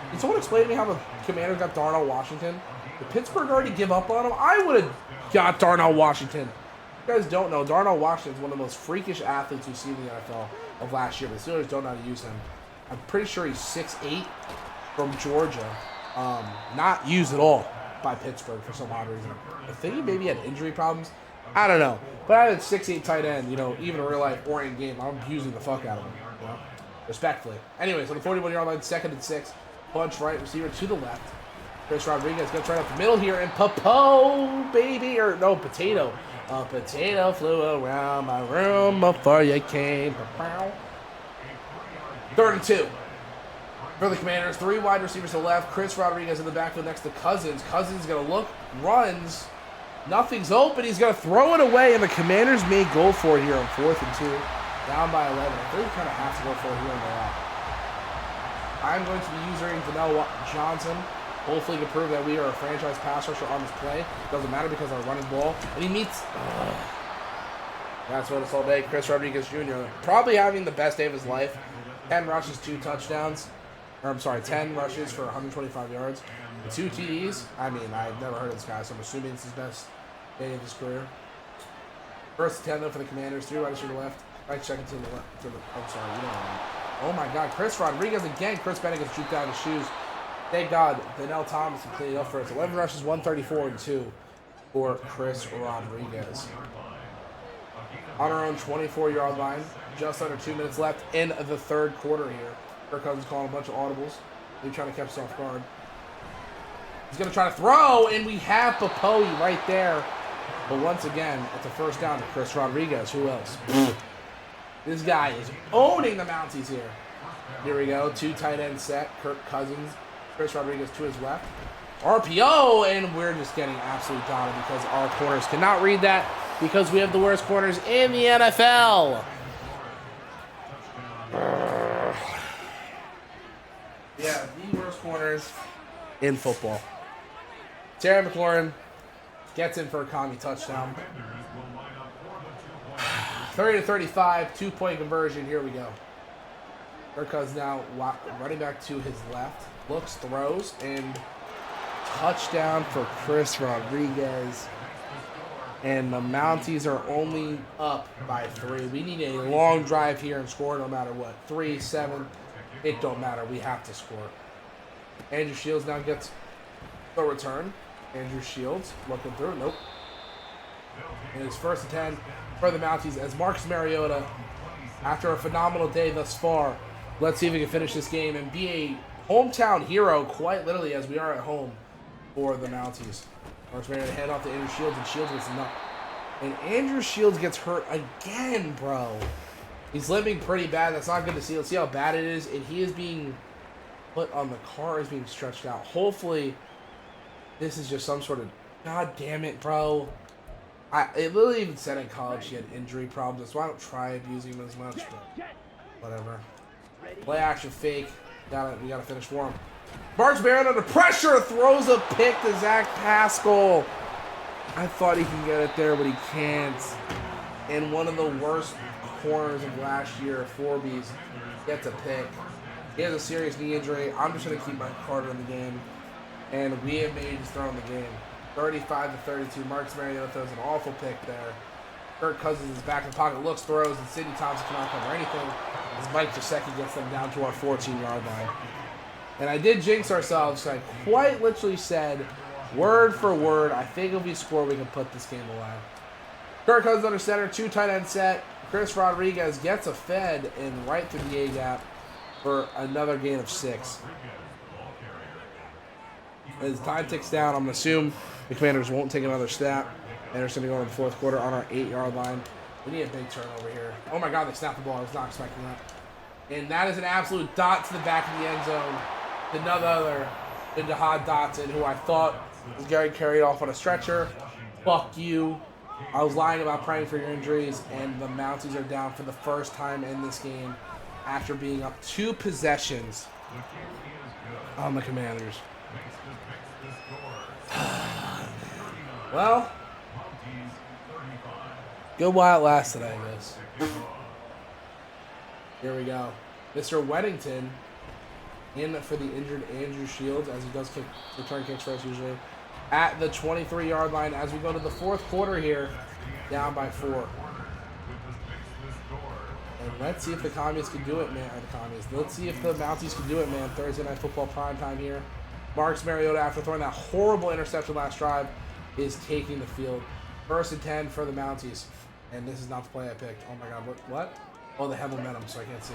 Speaker 1: Can someone explain to me how the Commanders got Darnell Washington? Did Pittsburgh already give up on him? I would have got Darnell Washington. You guys don't know, Darnell Washington is one of the most freakish athletes we've seen in the NFL of last year, but the Steelers don't know how to use him. I'm pretty sure he's 6'8", from Georgia. Not used at all by Pittsburgh for some odd reason. I think he maybe had injury problems. I don't know. But I had a 6'8" tight end, even in real life or in game, I'm using the fuck out of him, respectfully. Anyways, on the 41-yard line, 2nd and 6. Bunch right, receiver to the left. Chris Rodriguez gets right up the middle here, and Potato. A potato flew around my room before you came. 3rd and 2 for the Commanders. 3 wide receivers to the left. Chris Rodriguez in the backfield next to Cousins. Cousins is going to look, runs. Nothing's open. He's going to throw it away, and the Commanders may go for it here on 4th and 2. Down by 11. I think you kind of have to go for it here on the left. I'm going to be using Vanell Johnson. Hopefully to prove that we are a franchise pass rusher on this play. Doesn't matter because our running ball. And he meets... That's what it's all day. Chris Rodriguez Jr. probably having the best day of his life. 10 rushes, 2 touchdowns. 10 rushes for 125 yards. 2 TDs. I mean, I've never heard of this guy, so I'm assuming it's his best day of his career. 1st and 10, though, for the Commanders. 3 riders to the left. Right second to the left. I'm sorry, you know what I mean. Oh, my God. Chris Rodriguez again. Chris Bennett gets juked out of his shoes. Thank God, Vanell Thomas can clean it up for us. 11 rushes, 134 and 2 for Chris Rodriguez. On our own 24-yard line, just under 2 minutes left in the 3rd quarter here. Kirk Cousins calling a bunch of audibles. He's trying to catch us off guard. He's going to try to throw, and we have Popoe right there. But once again, it's a 1st down to Chris Rodriguez. Who else? This guy is owning the Mounties here. Here we go. 2 tight end set. Kirk Cousins. Chris Rodriguez to his left. RPO, and we're just getting absolutely dotted because our corners cannot read that because we have the worst corners in the NFL. Yeah, the worst corners in football. Terry McLaurin gets in for a commie touchdown. 30-35, 2-point conversion. Here we go. Kirk Cousins now running back to his left. Looks, throws, and touchdown for Chris Rodriguez. And the Mounties are only up by 3. We need a long drive here and score no matter what. 3, 7, it don't matter. We have to score. Andrew Shields now gets the return. Andrew Shields looking through. Nope. And it's 1st and 10 for the Mounties as Marcus Mariota, after a phenomenal day thus far, let's see if we can finish this game and be a hometown hero, quite literally, as we are at home for the Mounties. Marcus Mariota hand off to Andrew Shields, and Shields gets knocked. And Andrew Shields gets hurt again, bro. He's limping pretty bad. That's not good to see. Let's see how bad it is. And he is being put on the car, is being stretched out. Hopefully, this is just some sort of, God damn it, bro. It literally even said in college he had injury problems. That's why I don't try abusing him as much, but whatever. Play action fake. We gotta finish for him. Marcus Mariota under pressure throws a pick to Zach Pascal. I thought he could get it there, but he can't. And one of the worst corners of last year, Forbes, gets a pick. He has a serious knee injury. I'm just gonna keep my Carter in the game, and we have made his throw in the game. 35-32. Marcus Mariota throws an awful pick there. Kirk Cousins is back in the pocket, looks, throws, and Sidney Thompson cannot cover anything as Mike Gesicki gets them down to our 14-yard line. And I did jinx ourselves. So I quite literally said, word for word, I think if we score, we can put this game away. Kirk Cousins under center, 2 tight end set. Chris Rodriguez gets a fed and right through the A-gap for another gain of 6. As time ticks down, I'm going to assume the Commanders won't take another snap. And they're going to go in the 4th quarter on our 8-yard line. We need a big turnover here. Oh my God, they snapped the ball. I was not expecting that. And that is an absolute dot to the back of the end zone. Another other than Jahad Dotson, who I thought was getting carried off on a stretcher. Fuck you. I was lying about praying for your injuries, and the Mounties are down for the first time in this game after being up 2 possessions on the Commanders. Well, good while it lasted, I guess. Here we go. Mr. Weddington in for the injured Andrew Shields, as he does return kicks for us usually, at the 23-yard line as we go to the 4th quarter here, down by 4. And let's see if the Commies can do it, man. Let's see if the Mounties can do it, man. Thursday Night Football primetime here. Marcus Mariota, after throwing that horrible interception last drive, is taking the field. 1st and 10 for the Mounties. And this is not the play I picked. Oh my God, what? Oh, they have momentum, so I can't see.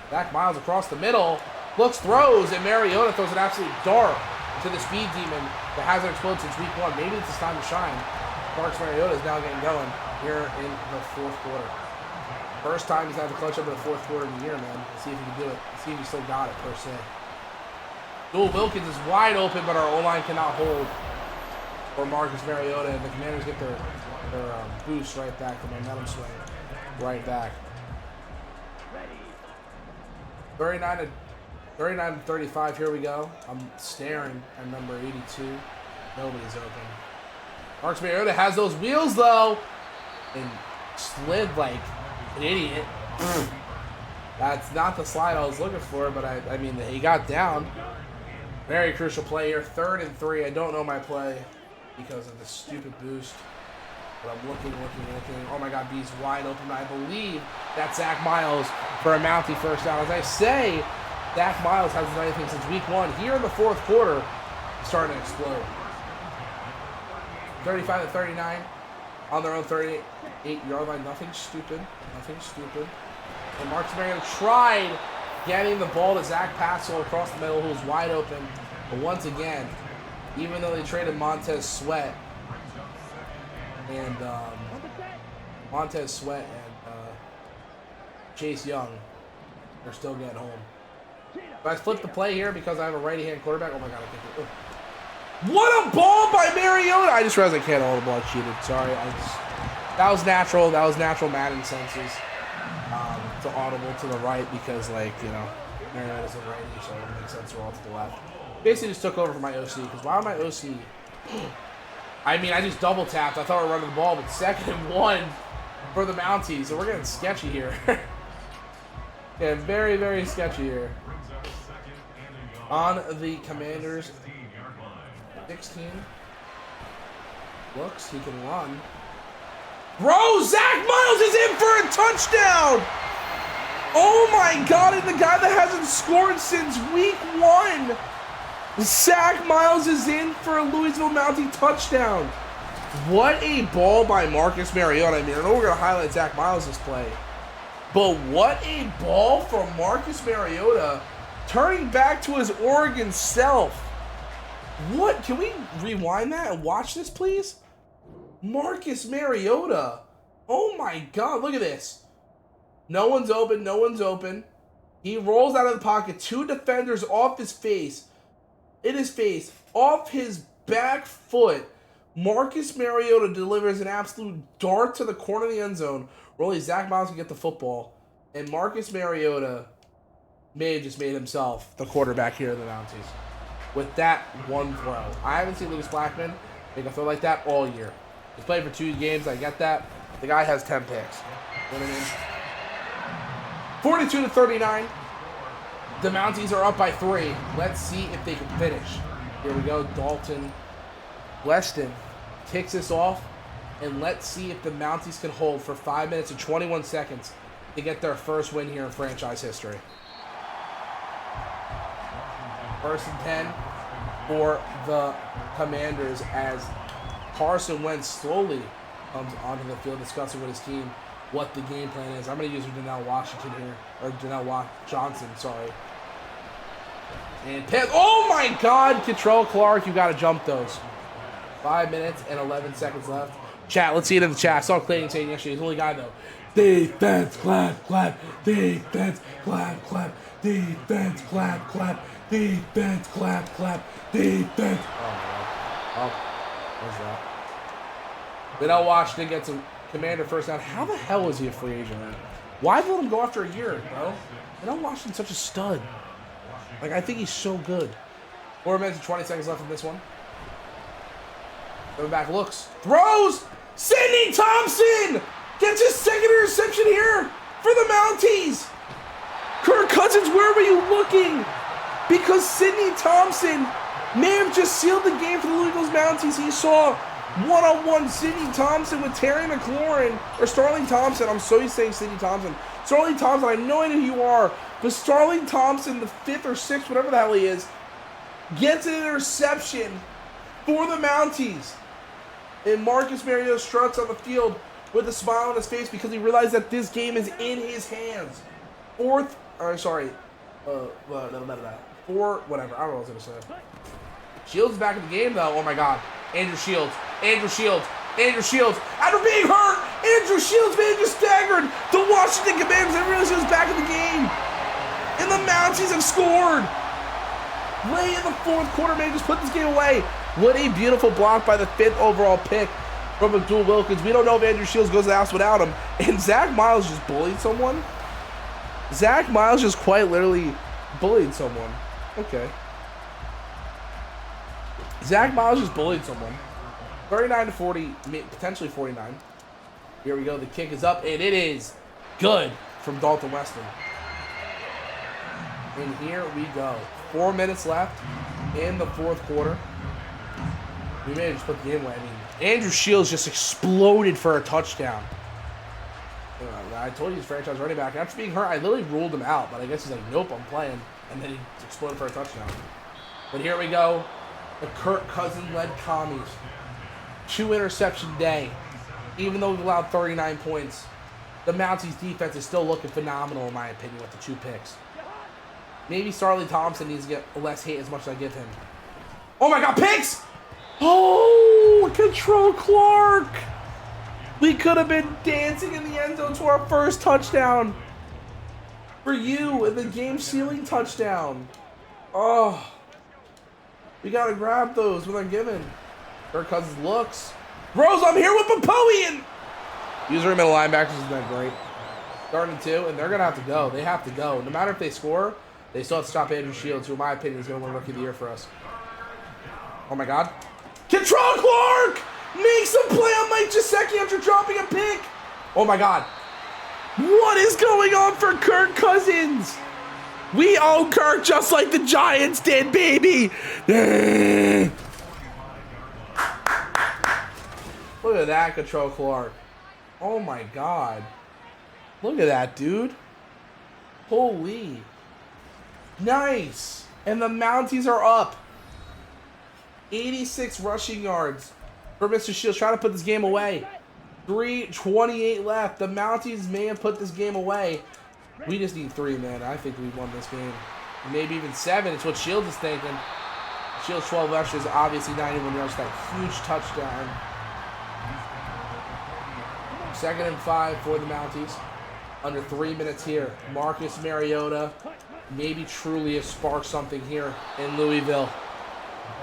Speaker 1: Zach Miles across the middle. Looks, throws, and Mariota throws an absolute dart to the speed demon that hasn't exploded since week 1. Maybe it's his time to shine. Marcus Mariota is now getting going here in the 4th quarter. First time he's had to clutch up in the 4th quarter of the year, man. Let's see if he can do it. Let's see if he still got it, per se. Joel Wilkins is wide open, but our O-line cannot hold for Marcus Mariota, and the Commanders get their boost right back, the momentum swing right back. 39-35, here we go. I'm staring at number 82. Nobody's open. Marcus Mariota has those wheels, though, and slid like an idiot. That's not the slide I was looking for, but I mean, he got down. Very crucial play here. 3rd and 3. I don't know my play because of the stupid boost. But I'm looking. Oh my God, B's wide open. I believe that's Zach Miles for a Mountie first down. As I say, Zach Miles hasn't done anything since week 1. Here in the 4th quarter, he's starting to explode. 35-39 on their own 38-yard line. Nothing stupid. And Marcus Mariota tried getting the ball to Zach Pascal across the middle, who was wide open. But once again, even though they traded Montez Sweat and Chase Young, they're still getting home. But I flipped the play here because I have a righty-hand quarterback. Oh my God, I can't do it. What a ball by Mariota! I just realized I can't hold the ball. I cheated. Sorry. That was natural. That was natural Madden senses. To audible to the right because, like, you know, Mariota's a righty, so it makes sense to roll to the left. Basically just took over for my OC, because why my OC? I mean, I just double tapped. I thought we were running the ball, but 2nd and 1 for the Mounties, so we're getting sketchy here. Yeah, very, very sketchy here. On the Commanders, 16. Looks, he can run. Bro, Zach Miles is in for a touchdown! Oh my God, and the guy that hasn't scored since week 1. Zach Miles is in for a Louisville Mountie touchdown. What a ball by Marcus Mariota. I mean, I know we're going to highlight Zach Miles' play, but what a ball from Marcus Mariota, turning back to his Oregon self. What? Can we rewind that and watch this, please? Marcus Mariota. Oh my God, look at this. No one's open. He rolls out of the pocket. 2 defenders off his face. Off his back foot. Marcus Mariota delivers an absolute dart to the corner of the end zone. Only Zach Miles can get the football. And Marcus Mariota may have just made himself the quarterback here in the Mounties with that one throw. I haven't seen Lucas Blackman make a throw like that all year. He's played for 2 games. I get that. The guy has 10 picks. You know what I mean? 42-39. The Mounties are up by 3. Let's see if they can finish. Here we go. Dalton Weston kicks this off. And let's see if the Mounties can hold for 5 minutes and 21 seconds to get their first win here in franchise history. 1st and 10 for the Commanders as Carson Wentz slowly comes onto the field discussing with his team what the game plan is. I'm going to use Denell Washington here, or Johnson, sorry. And pass. Oh my God, Control Clark, you got to jump those. 5 minutes and 11 seconds left. Chat, let's see it in the chat. I saw Clayton saying yesterday, he's the only guy though. Defense, clap, clap. Defense, clap, clap. Defense, clap, clap. Defense, clap, clap. Defense. Oh, what's that? Denell Washington gets a Commander first down. How the hell is he a free agent, man? Why let him go after a year, bro? Denell Washington's such a stud. Like, I think he's so good. 4 minutes and 20 seconds left in this one. Going back, looks, throws. Sidney Thompson gets his second interception here for the Mounties. Kirk Cousins, where were you looking? Because Sidney Thompson may have just sealed the game for the Louisville Mounties. He saw one-on-one Sidney Thompson with Terry McLaurin, or Starling Thompson. I'm so used to saying Sidney Thompson. Starling Thompson, I have no idea who you are, but Starling Thompson, the 5th or 6th, whatever the hell he is, gets an interception for the Mounties. And Marcus Mariota struts on the field with a smile on his face because he realized that this game is in his hands. Four, whatever. I don't know what I was going to say. Shields is back in the game, though. Oh, my God. Andrew Shields. After being hurt, Andrew Shields, man, just staggered. The Washington Commanders didn't realize he was back in the game. And the Mounties have scored. Late in the 4th quarter, man, just put this game away. What a beautiful block by the 5th overall pick from Abdul Wilkins. We don't know if Andrew Shields goes to the house without him. And Zach Miles just bullied someone. Zach Miles just quite literally bullied someone. Okay. Zach Miles just bullied someone. 39-40, potentially 49. Here we go. The kick is up, and it is good from Dalton Weston. And here we go. 4 minutes left in the 4th quarter. We may have just put the game away. I mean, Andrew Shields just exploded for a touchdown. I told you he's franchise running back. After being hurt, I literally ruled him out, but I guess he's like, nope, I'm playing. And then he exploded for a touchdown. But here we go. The Kirk Cousins-led Commies. 2-interception day. Even though we've allowed 39 points, the Mounties defense is still looking phenomenal, in my opinion, with the 2 picks. Maybe Starling Thompson needs to get less hate as much as I give him. Oh my God, picks! Oh, Control Clark! We could have been dancing in the end zone to our first touchdown. For you, in the game-sealing touchdown. Oh. We gotta grab those when they're given. Kirk Cousins looks. Rose, I'm here with Popoian! User middle linebackers is that great. Starting 2, and they're gonna have to go. They have to go. No matter if they score, they still have to stop Andrew Shields, who in my opinion is gonna win Rookie of the Year for us. Oh my God. Control Clark! Makes a play on Mike Gesicki after dropping a pick. Oh my God. What is going on for Kirk Cousins? We own Kirk just like the Giants did, baby. Look at that, Control Clark. Oh my God. Look at that, dude. Holy. Nice. And the Mounties are up. 86 rushing yards for Mr. Shields, trying to put this game away. 3:28 left. The Mounties may have put this game away. We just need 3, man. I think we won this game. Maybe even 7. It's what Shields is thinking. Shields 12 rushes, obviously 91 yards. That huge touchdown. 2nd and 5 for the Mounties. Under 3 minutes here. Marcus Mariota maybe truly has sparked something here in Louisville.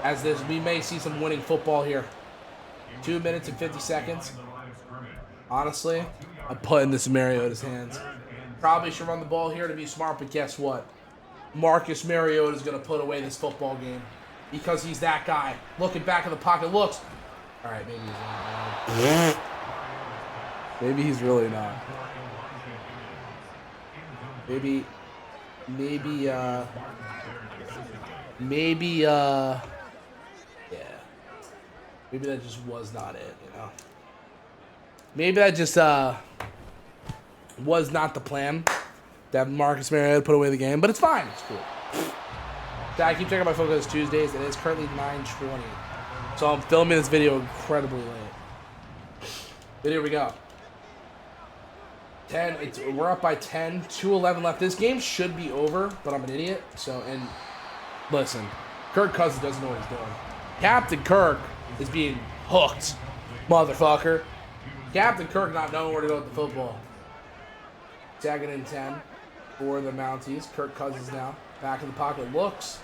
Speaker 1: As this, we may see some winning football here. 2 minutes and 50 seconds. Honestly, I'm putting this in Mariota's hands. Probably should run the ball here to be smart, but guess what? Marcus Mariota is going to put away this football game because he's that guy. Looking back in the pocket, looks. All right, maybe he's not. Maybe he's really not. Maybe, yeah. Maybe that just was not it, you know? Maybe that just was not the plan to have Marcus Mariota put away the game, but it's fine. It's cool. I keep checking my phone because it's Tuesdays, and it's currently 9:20. So I'm filming this video incredibly late. But here we go. 10. We're up by 10. 2:11 left. This game should be over, but I'm an idiot. So, and listen, Kirk Cousins doesn't know what he's doing. Captain Kirk is being hooked, motherfucker. Captain Kirk not knowing where to go with the football. Second and 10 for the Mounties. Kirk Cousins now back in the pocket. Looks.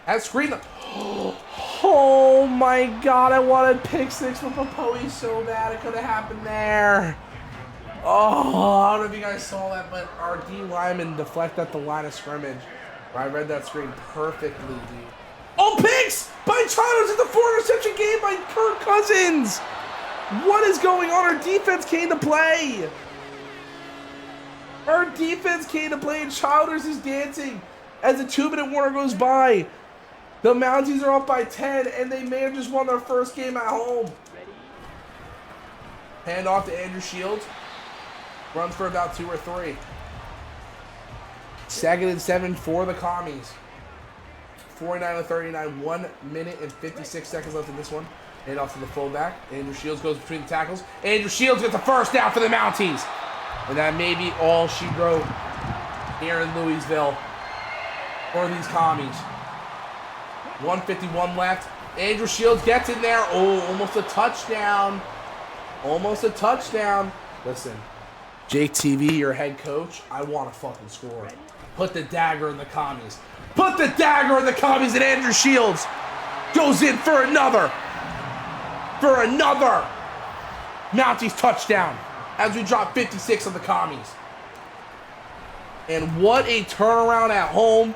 Speaker 1: Has screen. Oh my God! I wanted pick six with Popoe so bad. It could have happened there. Oh, I don't know if you guys saw that, but our D lineman deflected at the line of scrimmage. I read that screen perfectly, dude. Oh, picks by Childs in the 4-interception game by Kirk Cousins. What is going on? Our defense came to play. Our defense came to play, and Childers is dancing as the 2-minute warner goes by. The Mounties are up by 10, and they may have just won their first game at home. Hand off to Andrew Shields. Runs for about 2 or 3. Second and 7 for the Commies. 49-39, 1 minute and 56 seconds left in this one. And off to the fullback. Andrew Shields goes between the tackles. Andrew Shields gets the first down for the Mounties. And that may be all she wrote here in Louisville for these Commies. 1:51 left. Andrew Shields gets in there. Oh, almost a touchdown. Almost a touchdown. Listen, Jake TV, your head coach, I want to fucking score. Put the dagger in the Commies. Put the dagger in the Commies, and Andrew Shields goes in for another. For another Mounties touchdown as we drop 56 on the Commies. And what a turnaround at home.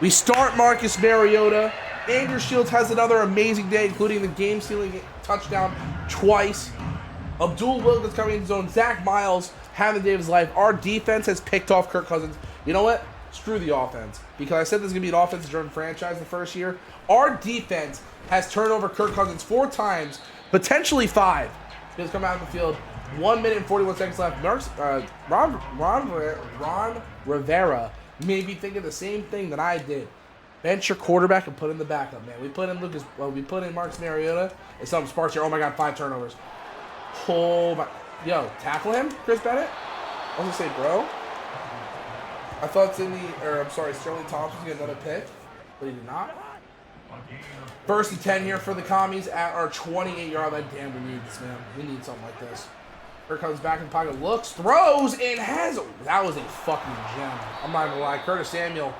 Speaker 1: We start Marcus Mariota. Andrew Shields has another amazing day, including the game-sealing touchdown twice. Abdul Wilkins coming in zone. Zach Miles having the day of his life. Our defense has picked off Kirk Cousins. You know what? Screw the offense. Because I said this is going to be an offensive-driven franchise the first year. Our defense has turned over Kirk Cousins 4 times, potentially 5. He's come out of the field. 1 minute and 41 seconds left. Ron Rivera may be thinking the same thing that I did. Bench your quarterback and put in the backup, man. We put in Marcus Mariota and some sparks here. Oh my God, 5 turnovers. Oh my, yo, tackle him, Chris Bennett. I was gonna say, bro. I thought Sterling Thompson was gonna get another pick, but he did not. First and 10 here for the Commies at our 28-yard line. Damn, we need this, man. We need something like this. Kirk comes back in the pocket, looks, throws, and has. That was a fucking gem. I'm not gonna lie. Curtis Samuel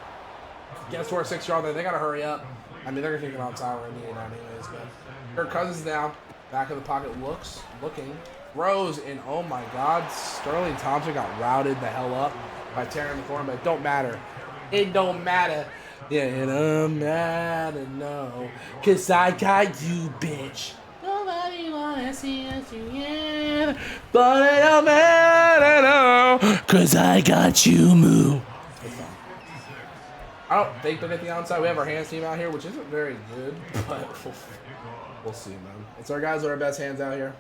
Speaker 1: gets to our 6-yard line. They gotta hurry up. I mean, they're gonna kick him outside. We're gonna need it out anyways. But Kirk Cousins now, back of the pocket, looking, throws, and oh my God, Sterling Thompson got routed the hell up by tearing the corner. But it don't matter. It don't matter. Yeah, it don't matter, no, 'cause I got you, bitch. Nobody wanna see us again, but it don't matter, no, 'cause I got you, moo. I don't think they'll get the onside. We have our hands team out here, which isn't very good, but we'll see, man. It's our guys that are our best hands out here.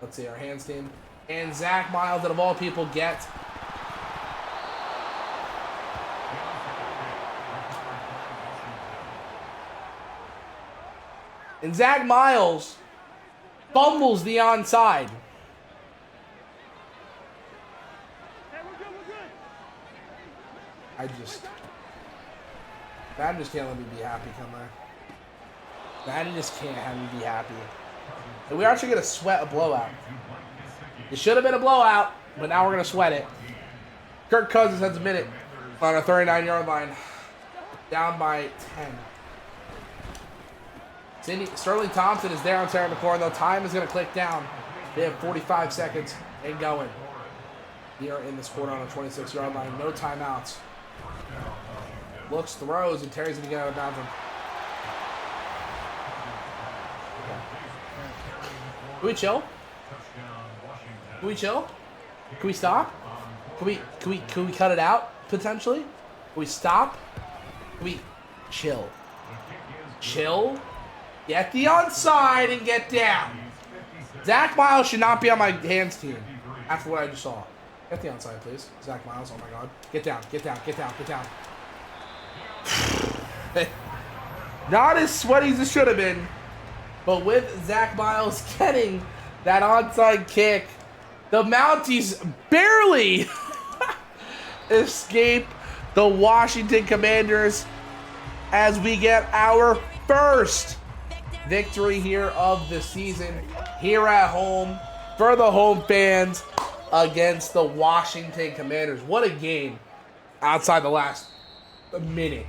Speaker 1: Let's see, our hands team. And Zach Miles, that of all people, gets. And Zach Miles fumbles the onside. Madden just can't let me be happy, come on. Madden just can't have me be happy. And we're actually going to sweat a blowout. It should have been a blowout, but now we're going to sweat it. Kirk Cousins has a minute on our 39-yard line. Down by 10. Sterling Thompson is there on Terry McLaurin, though. Time is going to click down. They have 45 seconds and going. We are in this quarter on a 26-yard line. No timeouts. Looks, throws, and Terry's going to get out of bounds. Can we chill? Can we chill? Can we stop? Can we cut it out, potentially? Can we stop? Can we chill? Chill? Get the onside and get down. Zach Miles should not be on my hands team after what I just saw. Get the onside, please. Zach Miles, oh my God. Get down, get down, get down, get down. Not as sweaty as it should have been, but with Zach Miles getting that onside kick, The Mounties barely escape the Washington Commanders as we get our first victory here of the season here at home for the home fans against the Washington Commanders. What a game outside the last minute.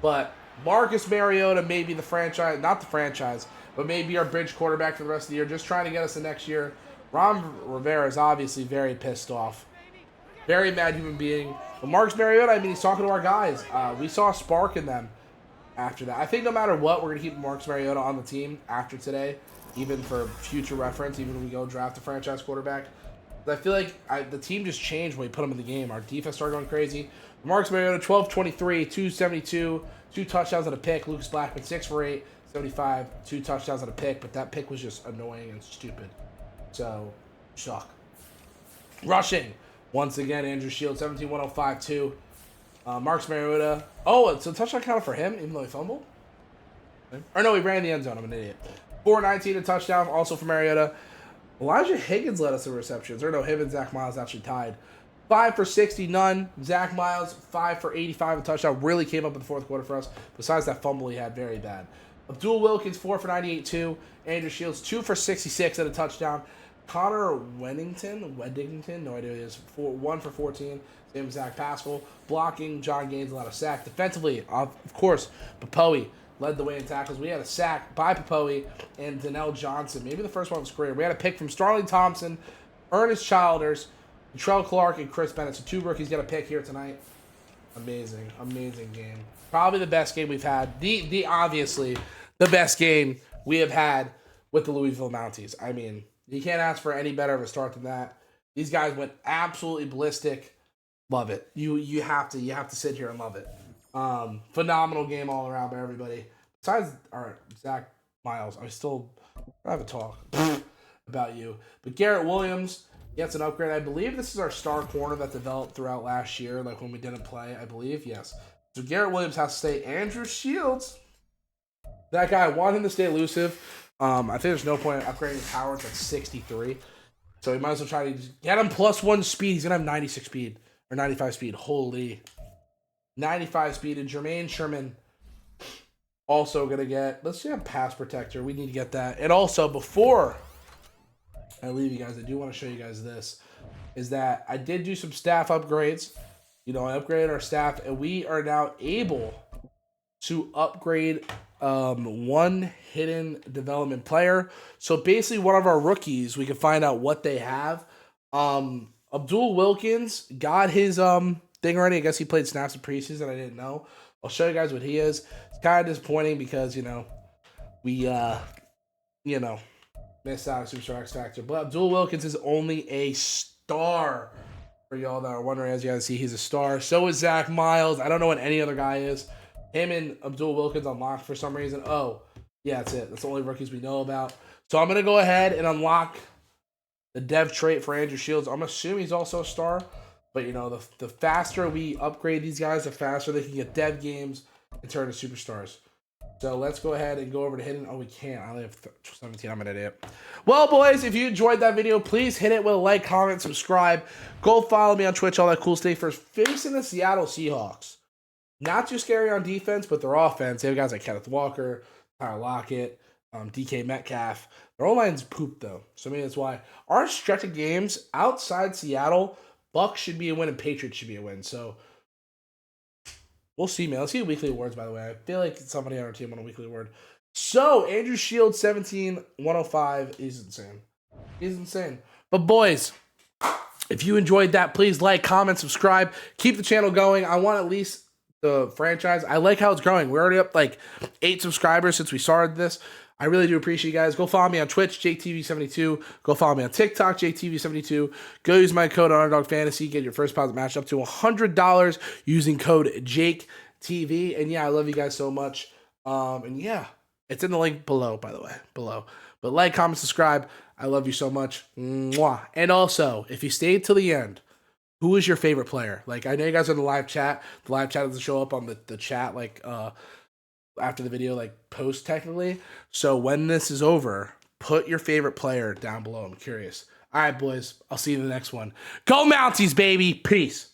Speaker 1: But Marcus Mariota may be the franchise, not the franchise, but maybe our bridge quarterback for the rest of the year, just trying to get us to next year. Ron Rivera is obviously very pissed off. Very mad human being. But Marcus Mariota, I mean, he's talking to our guys. We saw a spark in them after that. I think no matter what, we're going to keep Marcus Mariota on the team after today, even for future reference, even when we go draft a franchise quarterback. But I feel like the team just changed when we put him in the game. Our defense started going crazy. Marcus Mariota, 12-23, 272, 2 touchdowns and a pick. Lucas Blackman, 6 for 8, 75, 2 touchdowns and a pick. But that pick was just annoying and stupid. So, shock. Rushing. Once again, Andrew Shields, 17-105, 2. Marcus Mariota. Oh, it's a touchdown counted for him, even though he fumbled? Or no, he ran the end zone. I'm an idiot. 4-19, a touchdown, also for Mariota. Elijah Higgins led us in receptions. Or no, him and Zach Miles actually tied. 5 for 60, none. Zach Miles, 5 for 85, a touchdown. Really came up in the fourth quarter for us. Besides that fumble he had, very bad. Abdul Wilkins, 4 for 98, 2. Andrew Shields, 2 for 66 and a touchdown. Connor Weddington, no idea who he is, 1 for 14. Same as Zach Pascal. Blocking, John Gaines, a lot of sack. Defensively, of course, Papoe led the way in tackles. We had a sack by Papoe and Donnell Johnson, maybe the first one of his career. We had a pick from Starling Thompson, Ernest Childers, Trell Clark, and Chris Bennett. So 2 rookies get a pick here tonight. Amazing, amazing game. Probably the best game we've had. The obviously the best game we have had with the Louisville Mounties. I mean, you can't ask for any better of a start than that. These guys went absolutely ballistic. Love it. You have to sit here and love it. Phenomenal game all around by everybody. Besides, all right, Zach Miles, I have a talk about you. But Garrett Williams gets an upgrade. I believe this is our star corner that developed throughout last year, like when we didn't play, I believe. Yes. So Garrett Williams has to stay. Andrew Shields, that guy, I want him to stay elusive. I think there's no point in upgrading his power. It's at 63. So he might as well try to get him +1 speed. He's going to have 96 speed. Or 95 speed. Holy. 95 speed. And Jermaine Sherman also going to get... Let's see a pass protector. We need to get that. And also, before I leave you guys, I do want to show you guys this. Is that I did do some staff upgrades. You know, I upgraded our staff. And we are now able to upgrade... one hidden development player. So basically one of our rookies, we can find out what they have. Abdul Wilkins got his thing already. I guess he played snaps in preseason. I didn't know. I'll show you guys what he is. It's kind of disappointing because, you know, we missed out on Superstar X Factor. But Abdul Wilkins is only a star. For y'all that are wondering, as you guys see, he's a star. So is Zach Miles. I don't know what any other guy is. Him and Abdul Wilkins unlocked for some reason. Oh, yeah, that's it. That's the only rookies we know about. So I'm going to go ahead and unlock the dev trait for Andrew Shields. I'm assuming he's also a star. But, you know, the faster we upgrade these guys, the faster they can get dev games and turn to superstars. So let's go ahead and go over to hidden. Oh, we can't. I only have 17. I'm an idiot. Well, boys, if you enjoyed that video, please hit it with a like, comment, subscribe. Go follow me on Twitch, all that cool stuff. For facing the Seattle Seahawks. Not too scary on defense, but their offense. They have guys like Kenneth Walker, Tyler Lockett, DK Metcalf. Their O-line's pooped, though. So, I mean, that's why. Our stretch of games outside Seattle, Bucks should be a win and Patriots should be a win. So, we'll see, man. Let's see weekly awards, by the way. I feel like somebody on our team won a weekly award. So, Andrew Shields, 17-105. He's insane. He's insane. But, boys, if you enjoyed that, please like, comment, subscribe. Keep the channel going. I want at least... the franchise. I like how it's growing. We're already up like 8 subscribers since we started this. I really do appreciate you guys. Go follow me on Twitch, JakeTV72. Go follow me on TikTok, JakeTV72. Go use my code Underdog Fantasy. Get your first deposit matched up to $100 using code JakeTV. And yeah, I love you guys so much. And yeah, it's in the link below, by the way, below. But like, comment, subscribe. I love you so much. Mwah. And also, if you stayed till the end, who is your favorite player? Like, I know you guys are in the live chat. The live chat doesn't show up on the chat, like, after the video, like, post, technically. So when this is over, put your favorite player down below. I'm curious. All right, boys. I'll see you in the next one. Go Mounties, baby. Peace.